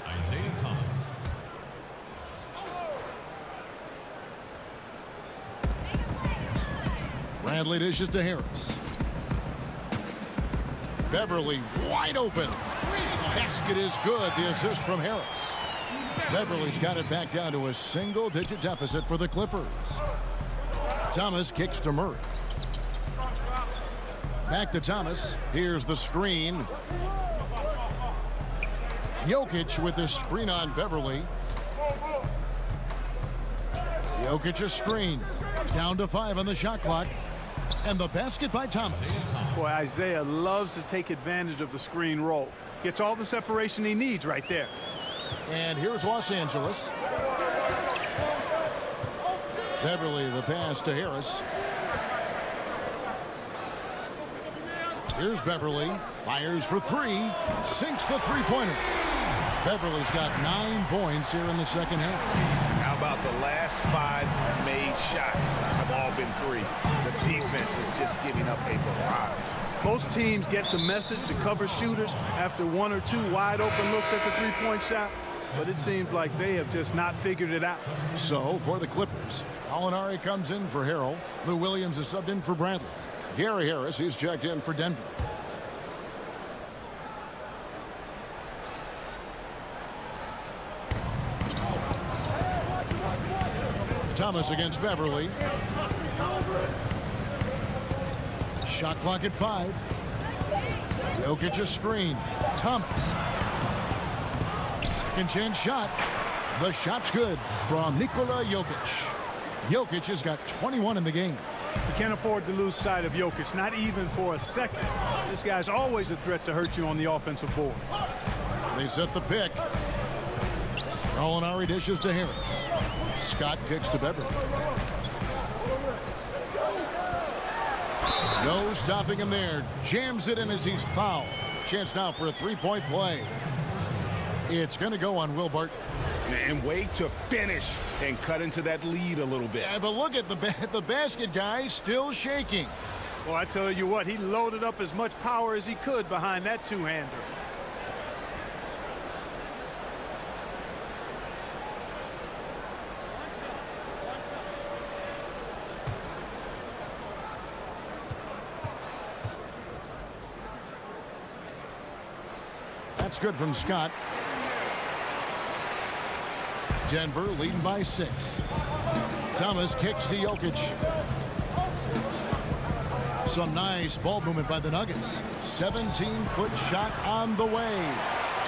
Isaiah Thomas. Bradley dishes to Harris. Beverly wide open. Basket is good. The assist from Harris. Beverly's got it back down to a single-digit deficit for the Clippers. Thomas kicks to Murray. Back to Thomas. Here's the screen. Jokic with the screen on Beverly. Jokic a screen. Down to 5 on the shot clock. And the basket by Thomas. Boy, Isaiah loves to take advantage of the screen roll. Gets all the separation he needs right there. And here's Los Angeles. Beverly the pass to Harris. Here's Beverly. Fires for 3. Sinks the three-pointer. Beverly's got 9 points here in the second half. And how about the last 5 made shots have all been 3s? The defense is just giving up a barrage. Most teams get the message to cover shooters after 1 or 2 wide open looks at the three-point shot, but it seems like they have just not figured it out. So for the Clippers, Alinari comes in for Harrell. Lou Williams is subbed in for Bradley. Gary Harris is checked in for Denver. Thomas against Beverly. Shot clock at 5. Jokic a screen. Thomas. Second chance shot. The shot's good from Nikola Jokic. Jokic has got 21 in the game. You can't afford to lose sight of Jokic, not even for a second. This guy's always a threat to hurt you on the offensive boards. They set the pick. Alinari dishes to Harris. Scott kicks to Beverly. No stopping him there. Jams it in as he's fouled. Chance now for a three-point play. It's going to go on Will Barton. And wait to finish and cut into that lead a little bit. Yeah, but look at the basket guy still shaking. Well, I tell you what, he loaded up as much power as he could behind that two-hander. That's good from Scott. Denver leading by 6. Thomas kicks to Jokic. Some nice ball movement by the Nuggets. 17-foot shot on the way.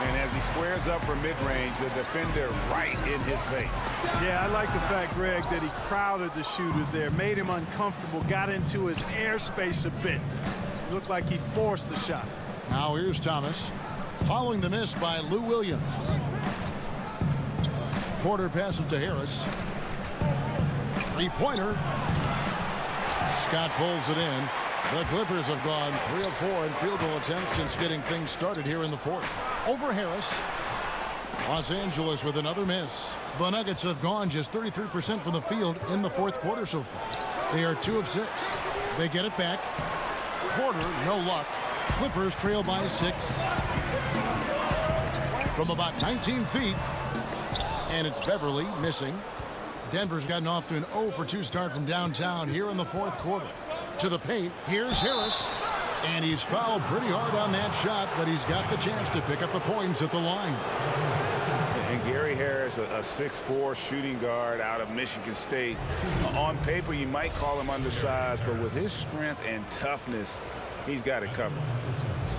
And as he squares up for mid-range, the defender right in his face. Yeah, I like the fact, Greg, that he crowded the shooter there, made him uncomfortable, got into his airspace a bit. Looked like he forced the shot. Now here's Thomas. Following the miss by Lou Williams. Porter passes to Harris. Three-pointer. Scott pulls it in. The Clippers have gone 3 of 4 in field goal attempts since getting things started here in the fourth. Over Harris. Los Angeles with another miss. The Nuggets have gone just 33% from the field in the fourth quarter so far. They are 2 of 6. They get it back. Porter, no luck. Clippers trail by 6. From about 19 feet. And it's Beverly missing. Denver's gotten off to an 0 for 2 start from downtown here in the fourth quarter. To the paint, here's Harris. And he's fouled pretty hard on that shot, but he's got the chance to pick up the points at the line. And Gary Harris, a 6'4" shooting guard out of Michigan State. On paper, you might call him undersized, but with his strength and toughness, he's got it covered.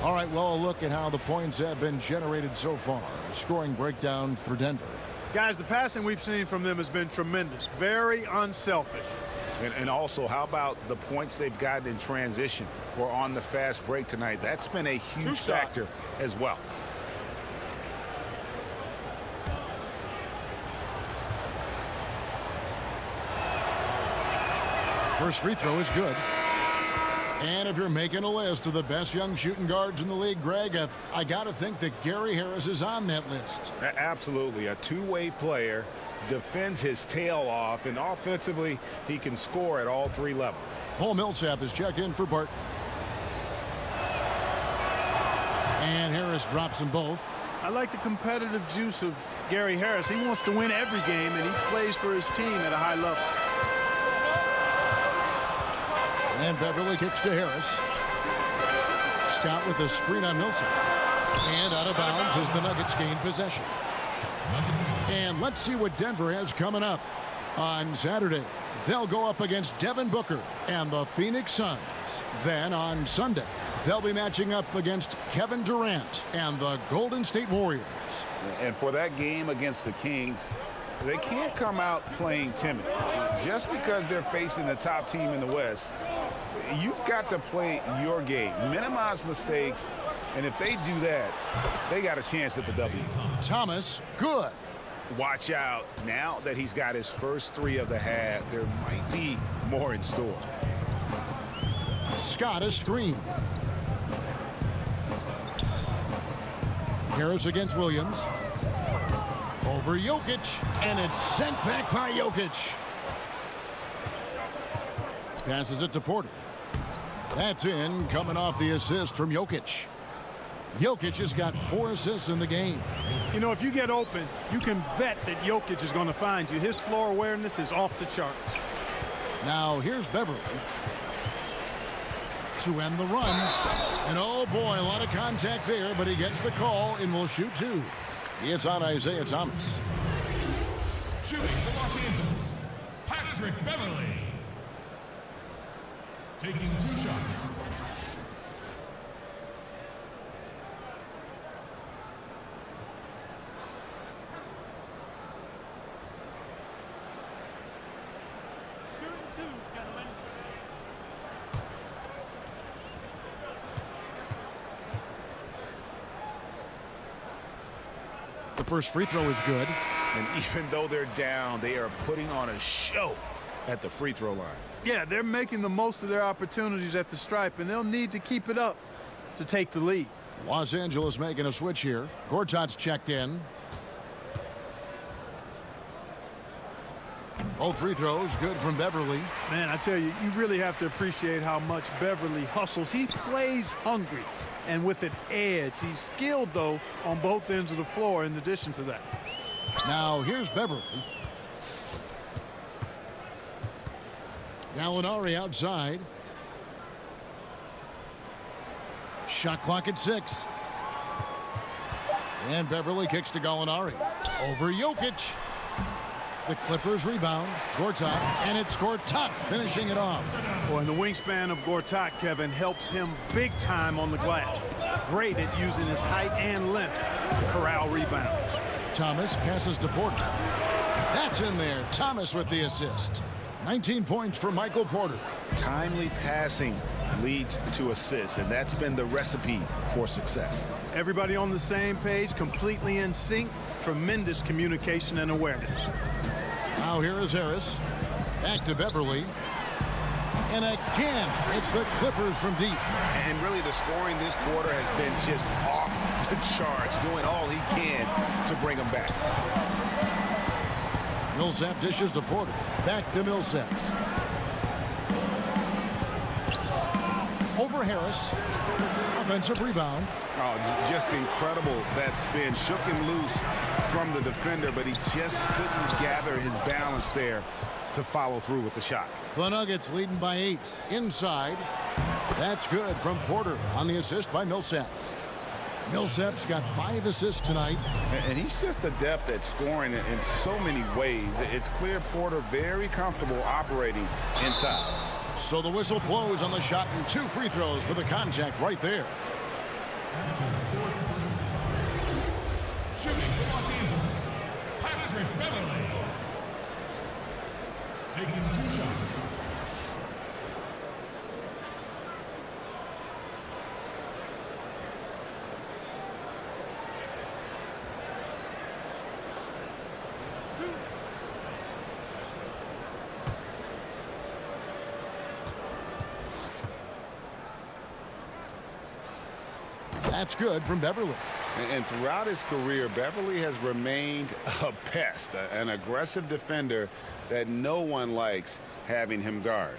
All right, well, a look at how the points have been generated so far. A scoring breakdown for Denver. Guys, the passing we've seen from them has been tremendous. Very unselfish. And also, how about the points they've gotten in transition or on the fast break tonight? That's been a huge factor as well. First free throw is good. And if you're making a list of the best young shooting guards in the league, Greg, I got to think that Gary Harris is on that list. Absolutely. A two-way player, defends his tail off, and offensively, he can score at all 3 levels. Paul Millsap is checked in for Barton. And Harris drops them both. I like the competitive juice of Gary Harris. He wants to win every game, and he plays for his team at a high level. And Beverly kicks to Harris. Scott with a screen on Millsap. And out of bounds as the Nuggets gain possession. And let's see what Denver has coming up. On Saturday, they'll go up against Devin Booker and the Phoenix Suns. Then on Sunday, they'll be matching up against Kevin Durant and the Golden State Warriors. And for that game against the Kings, they can't come out playing timid. Just because they're facing the top team in the West, you've got to play your game, minimize mistakes, and if they do that, they got a chance at the W. Thomas, good. Watch out. Now that he's got his first 3 of the half, there might be more in store. Scott a screen. Harris against Williams. Over Jokic, and it's sent back by Jokic. Passes it to Porter. That's in, coming off the assist from Jokic. Jokic has got 4 assists in the game. You know, if you get open, you can bet that Jokic is going to find you. His floor awareness is off the charts. Now here's Beverly to end the run. And oh boy, a lot of contact there, but he gets the call and will shoot 2. It's on Isaiah Thomas. Shooting for Los Angeles, Patrick Beverly. Taking 2 shots. The first free throw is good. And even though they're down, they are putting on a show at the free throw line. Yeah, they're making the most of their opportunities at the stripe, and they'll need to keep it up to take the lead. Los Angeles making a switch here. Gortat's checked in. Both free throws good from Beverly. Man, I tell you, you really have to appreciate how much Beverly hustles. He plays hungry and with an edge. He's skilled, though, on both ends of the floor in addition to that. Now here's Beverly. Gallinari outside. Shot clock at 6. And Beverly kicks to Gallinari. Over Jokic. The Clippers rebound. Gortat, and it's Gortat finishing it off. Boy, and the wingspan of Gortat, Kevin, helps him big time on the glass. Great at using his height and length to corral rebounds. Thomas passes to Porter. That's in there. Thomas with the assist. 19 points for Michael Porter. Timely passing leads to assists, and that's been the recipe for success. Everybody on the same page, completely in sync. Tremendous communication and awareness. Now here is Harris. Back to Beverly. And again, it's the Clippers from deep. And really the scoring this quarter has been just off the charts, doing all he can to bring them back. Millsap dishes to Porter. Back to Millsap. Over Harris. Offensive rebound. Oh, just incredible that spin. Shook him loose from the defender, but he just couldn't gather his balance there to follow through with the shot. The Nuggets leading by 8. Inside. That's good from Porter on the assist by Millsap. Millsap's got 5 assists tonight. And he's just adept at scoring in so many ways. It's clear Porter very comfortable operating inside. So the whistle blows on the shot and 2 free throws for the contact right there. Shooting for Los Angeles, Patrick Beverly. Taking 2 shots. That's good from Beverly. And throughout his career, Beverly has remained a pest, an aggressive defender that no one likes having him guard.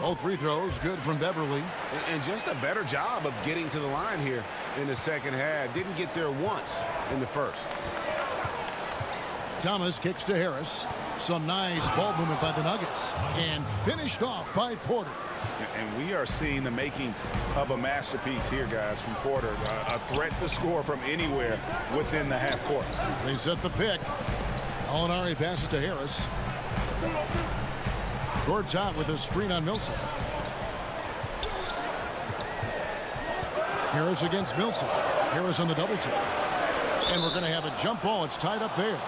Both free throws good from Beverly. And just a better job of getting to the line here in the second half. Didn't get there once in the first. Thomas kicks to Harris. Some nice ball movement by the Nuggets. And finished off by Porter. And we are seeing the makings of a masterpiece here, guys, from Porter. A threat to score from anywhere within the half court. They set the pick. Gallinari passes to Harris. Gortat with a screen on Millsap. Harris against Millsap. Harris on the double team. And we're going to have a jump ball. It's tied up there.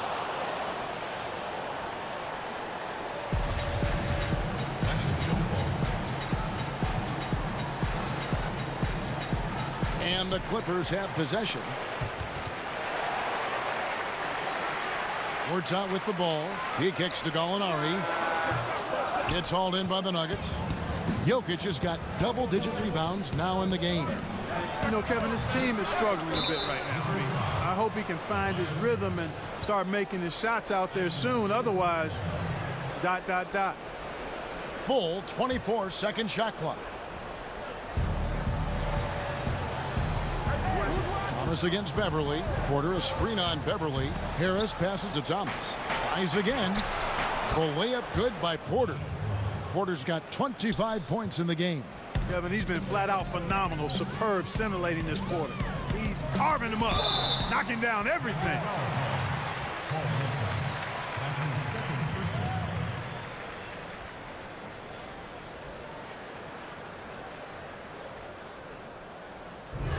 And the Clippers have possession. Gortat with the ball. He kicks to Gallinari. Gets hauled in by the Nuggets. Jokic has got double-digit rebounds now in the game. You know, Kevin, his team is struggling a bit right now. I hope he can find his rhythm and start making his shots out there soon. Otherwise, ... Full 24-second shot clock. Thomas against Beverly. Porter a screen on Beverly. Harris passes to Thomas. Tries again. The layup good by Porter. Porter's got 25 points in the game. Kevin, he's been flat out phenomenal. Superb, scintillating this quarter. He's carving them up, knocking down everything.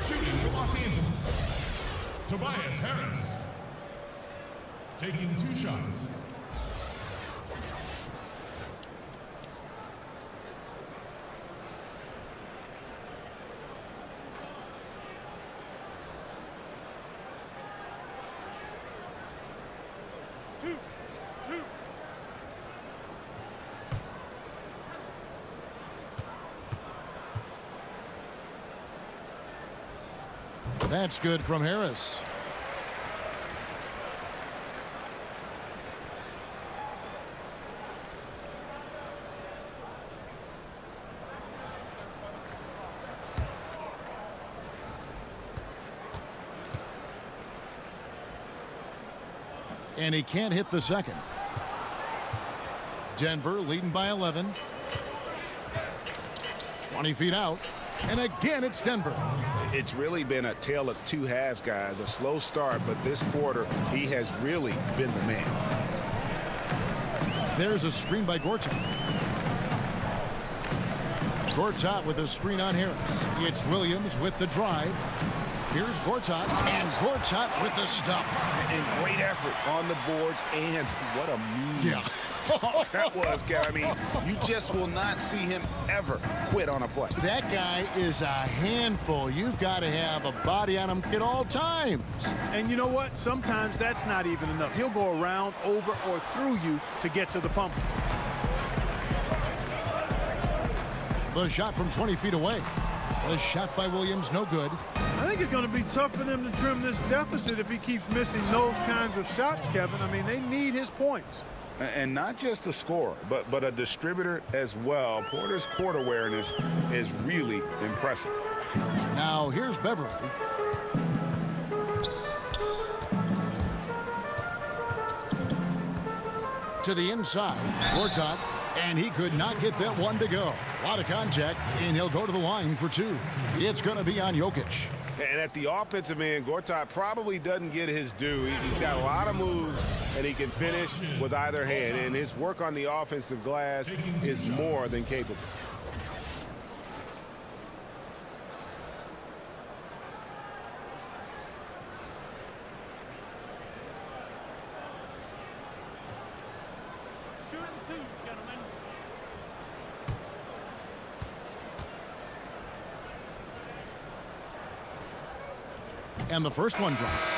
Shooting for Los Angeles, Tobias Harris. Taking 2 shots. That's good from Harris. And he can't hit the second. Denver leading by 11. 20 feet out. And again, it's Denver. It's really been a tale of two halves, guys. A slow start, but this quarter, he has really been the man. There's a screen by Gortat. Gortat with a screen on Harris. It's Williams with the drive. Here's Gortat, and Gortat with the stuff. And great effort on the boards, and what a move that was, Kevin. I mean, you just will not see him ever quit on a play. That guy is a handful. You've got to have a body on him at all times. And you know what? Sometimes that's not even enough. He'll go around, over, or through you to get to the pump. The shot from 20 feet away. The shot by Williams, no good. I think it's going to be tough for them to trim this deficit if he keeps missing those kinds of shots, Kevin. I mean, they need his points. And not just a scorer, but a distributor as well. Porter's court awareness is really impressive. Now, here's Beverly. To the inside, Gortat, and he could not get that one to go. A lot of contact, and he'll go to the line for two. It's going to be on Jokic. And at the offensive end, Gortat probably doesn't get his due. He's got a lot of moves, and he can finish with either hand. And his work on the offensive glass is more than capable. And the first one drops.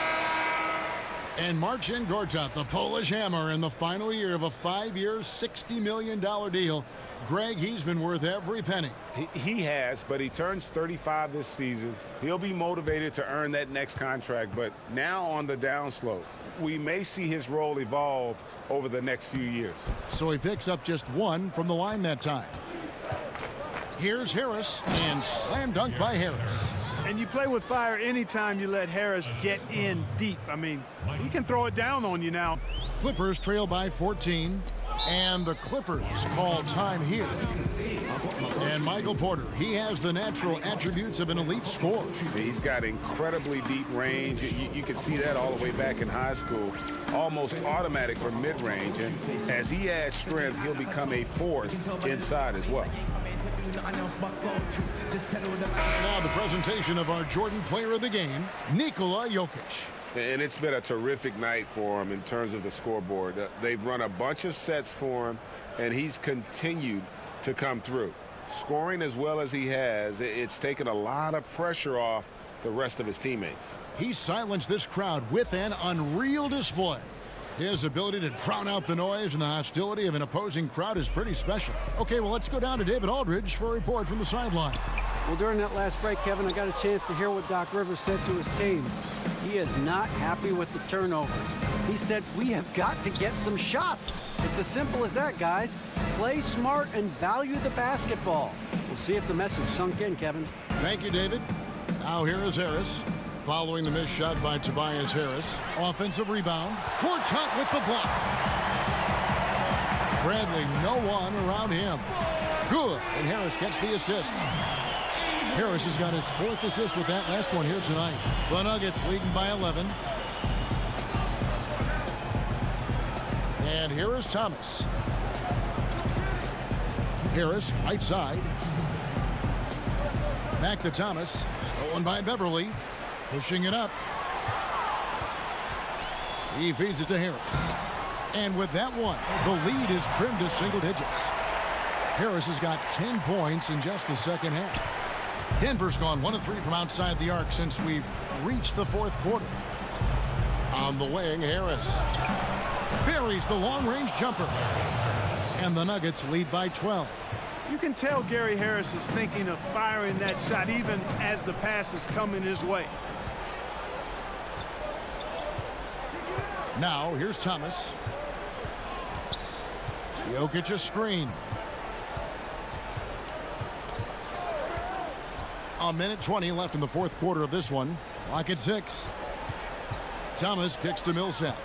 And Marcin Gortat, the Polish hammer, in the final year of a 5-year, $60 million deal. Greg, he's been worth every penny. He has, but he turns 35 this season. He'll be motivated to earn that next contract, but now on the downslope. We may see his role evolve over the next few years. So he picks up just one from the line that time. Here's Harris, and slam dunk by Harris. And you play with fire anytime you let Harris get in deep. I mean, he can throw it down on you now. Clippers trail by 14, and the Clippers call time here. And Michael Porter, he has the natural attributes of an elite scorer. He's got incredibly deep range. You can see that all the way back in high school. Almost automatic for mid-range. And as he adds strength, he'll become a force inside as well. Now the presentation of our Jordan Player of the Game, Nikola Jokic. And it's been a terrific night for him in terms of the scoreboard. They've run a bunch of sets for him, and he's continued to come through. Scoring as well as he has, it's taken a lot of pressure off the rest of his teammates. He silenced this crowd with an unreal display. His ability to drown out the noise and the hostility of an opposing crowd is pretty special. Okay, well, let's go down to David Aldridge for a report from the sideline. Well, during that last break, Kevin, I got a chance to hear what Doc Rivers said to his team. He is not happy with the turnovers. He said, we have got to get some shots. It's as simple as that, guys. Play smart and value the basketball. We'll see if the message sunk in, Kevin. Thank you, David. Now here is Harris. Following the missed shot by Tobias Harris. Offensive rebound. Gortat with the block. Bradley, no one around him. Good, and Harris gets the assist. Harris has got his 4th assist with that last one here tonight. The Nuggets leading by 11. And here is Thomas. Harris, right side. Back to Thomas. Stolen by Beverly. Pushing it up. He feeds it to Harris. And with that one, the lead is trimmed to single digits. Harris has got 10 points in just the second half. Denver's gone 1 of 3 from outside the arc since we've reached the 4th quarter. On the wing, Harris buries the long-range jumper. And the Nuggets lead by 12. You can tell Gary Harris is thinking of firing that shot even as the pass is coming his way. Now, here's Thomas. Jokic a screen. A minute 20 left in the fourth quarter of this one. Clock at 6. Thomas kicks to Millsap.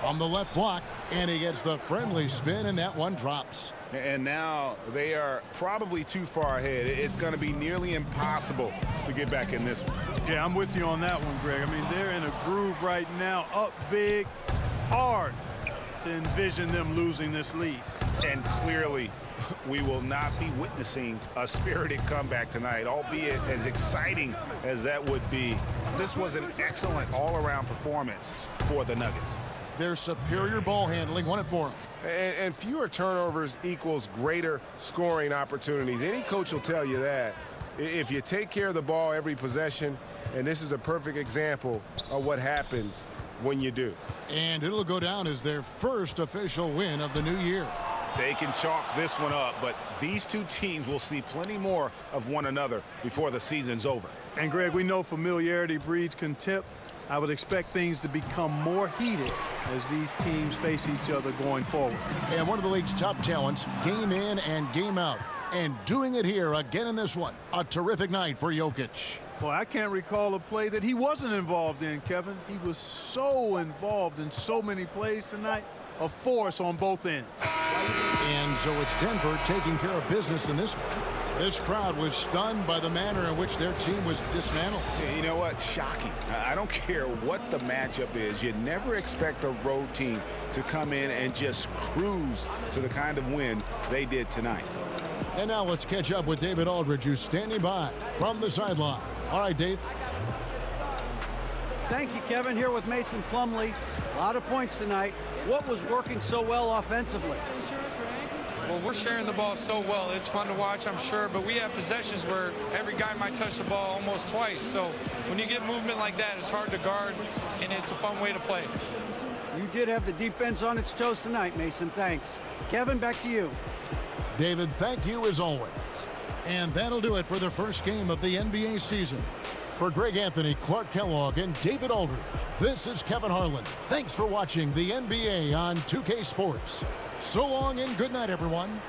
From the left block, and he gets the friendly spin, and that one drops. And now they are probably too far ahead. It's going to be nearly impossible to get back in this one. Yeah, I'm with you on that one, Greg. I mean, they're in a groove right now, up big, hard to envision them losing this lead. And clearly, we will not be witnessing a spirited comeback tonight, albeit as exciting as that would be. This was an excellent all-around performance for the Nuggets. Their superior ball handling won it for them. And fewer turnovers equals greater scoring opportunities. Any coach will tell you that. If you take care of the ball every possession, and this is a perfect example of what happens when you do. And it'll go down as their first official win of the new year. They can chalk this one up, but these two teams will see plenty more of one another before the season's over. And, Greg, we know familiarity breeds contempt. I would expect things to become more heated as these teams face each other going forward. And one of the league's top talents, game in and game out. And doing it here again in this one. A terrific night for Jokic. Well, I can't recall a play that he wasn't involved in, Kevin. He was so involved in so many plays tonight. A force on both ends. And so it's Denver taking care of business in this one. This crowd was stunned by the manner in which their team was dismantled. You know what? Shocking. I don't care what the matchup is. You never expect a road team to come in and just cruise to the kind of win they did tonight. And now let's catch up with David Aldridge, who's standing by from the sideline. All right, Dave. Thank you, Kevin. Here with Mason Plumlee. A lot of points tonight. What was working so well offensively? Well, we're sharing the ball so well. It's fun to watch, I'm sure, but we have possessions where every guy might touch the ball almost twice. So when you get movement like that, it's hard to guard, and it's a fun way to play. You did have the defense on its toes tonight, Mason. Thanks. Kevin, back to you. David, thank you as always. And that'll do it for the first game of the NBA season. For Greg Anthony, Clark Kellogg, and David Aldridge, this is Kevin Harlan. Thanks for watching the NBA on 2K Sports. So long and good night, everyone.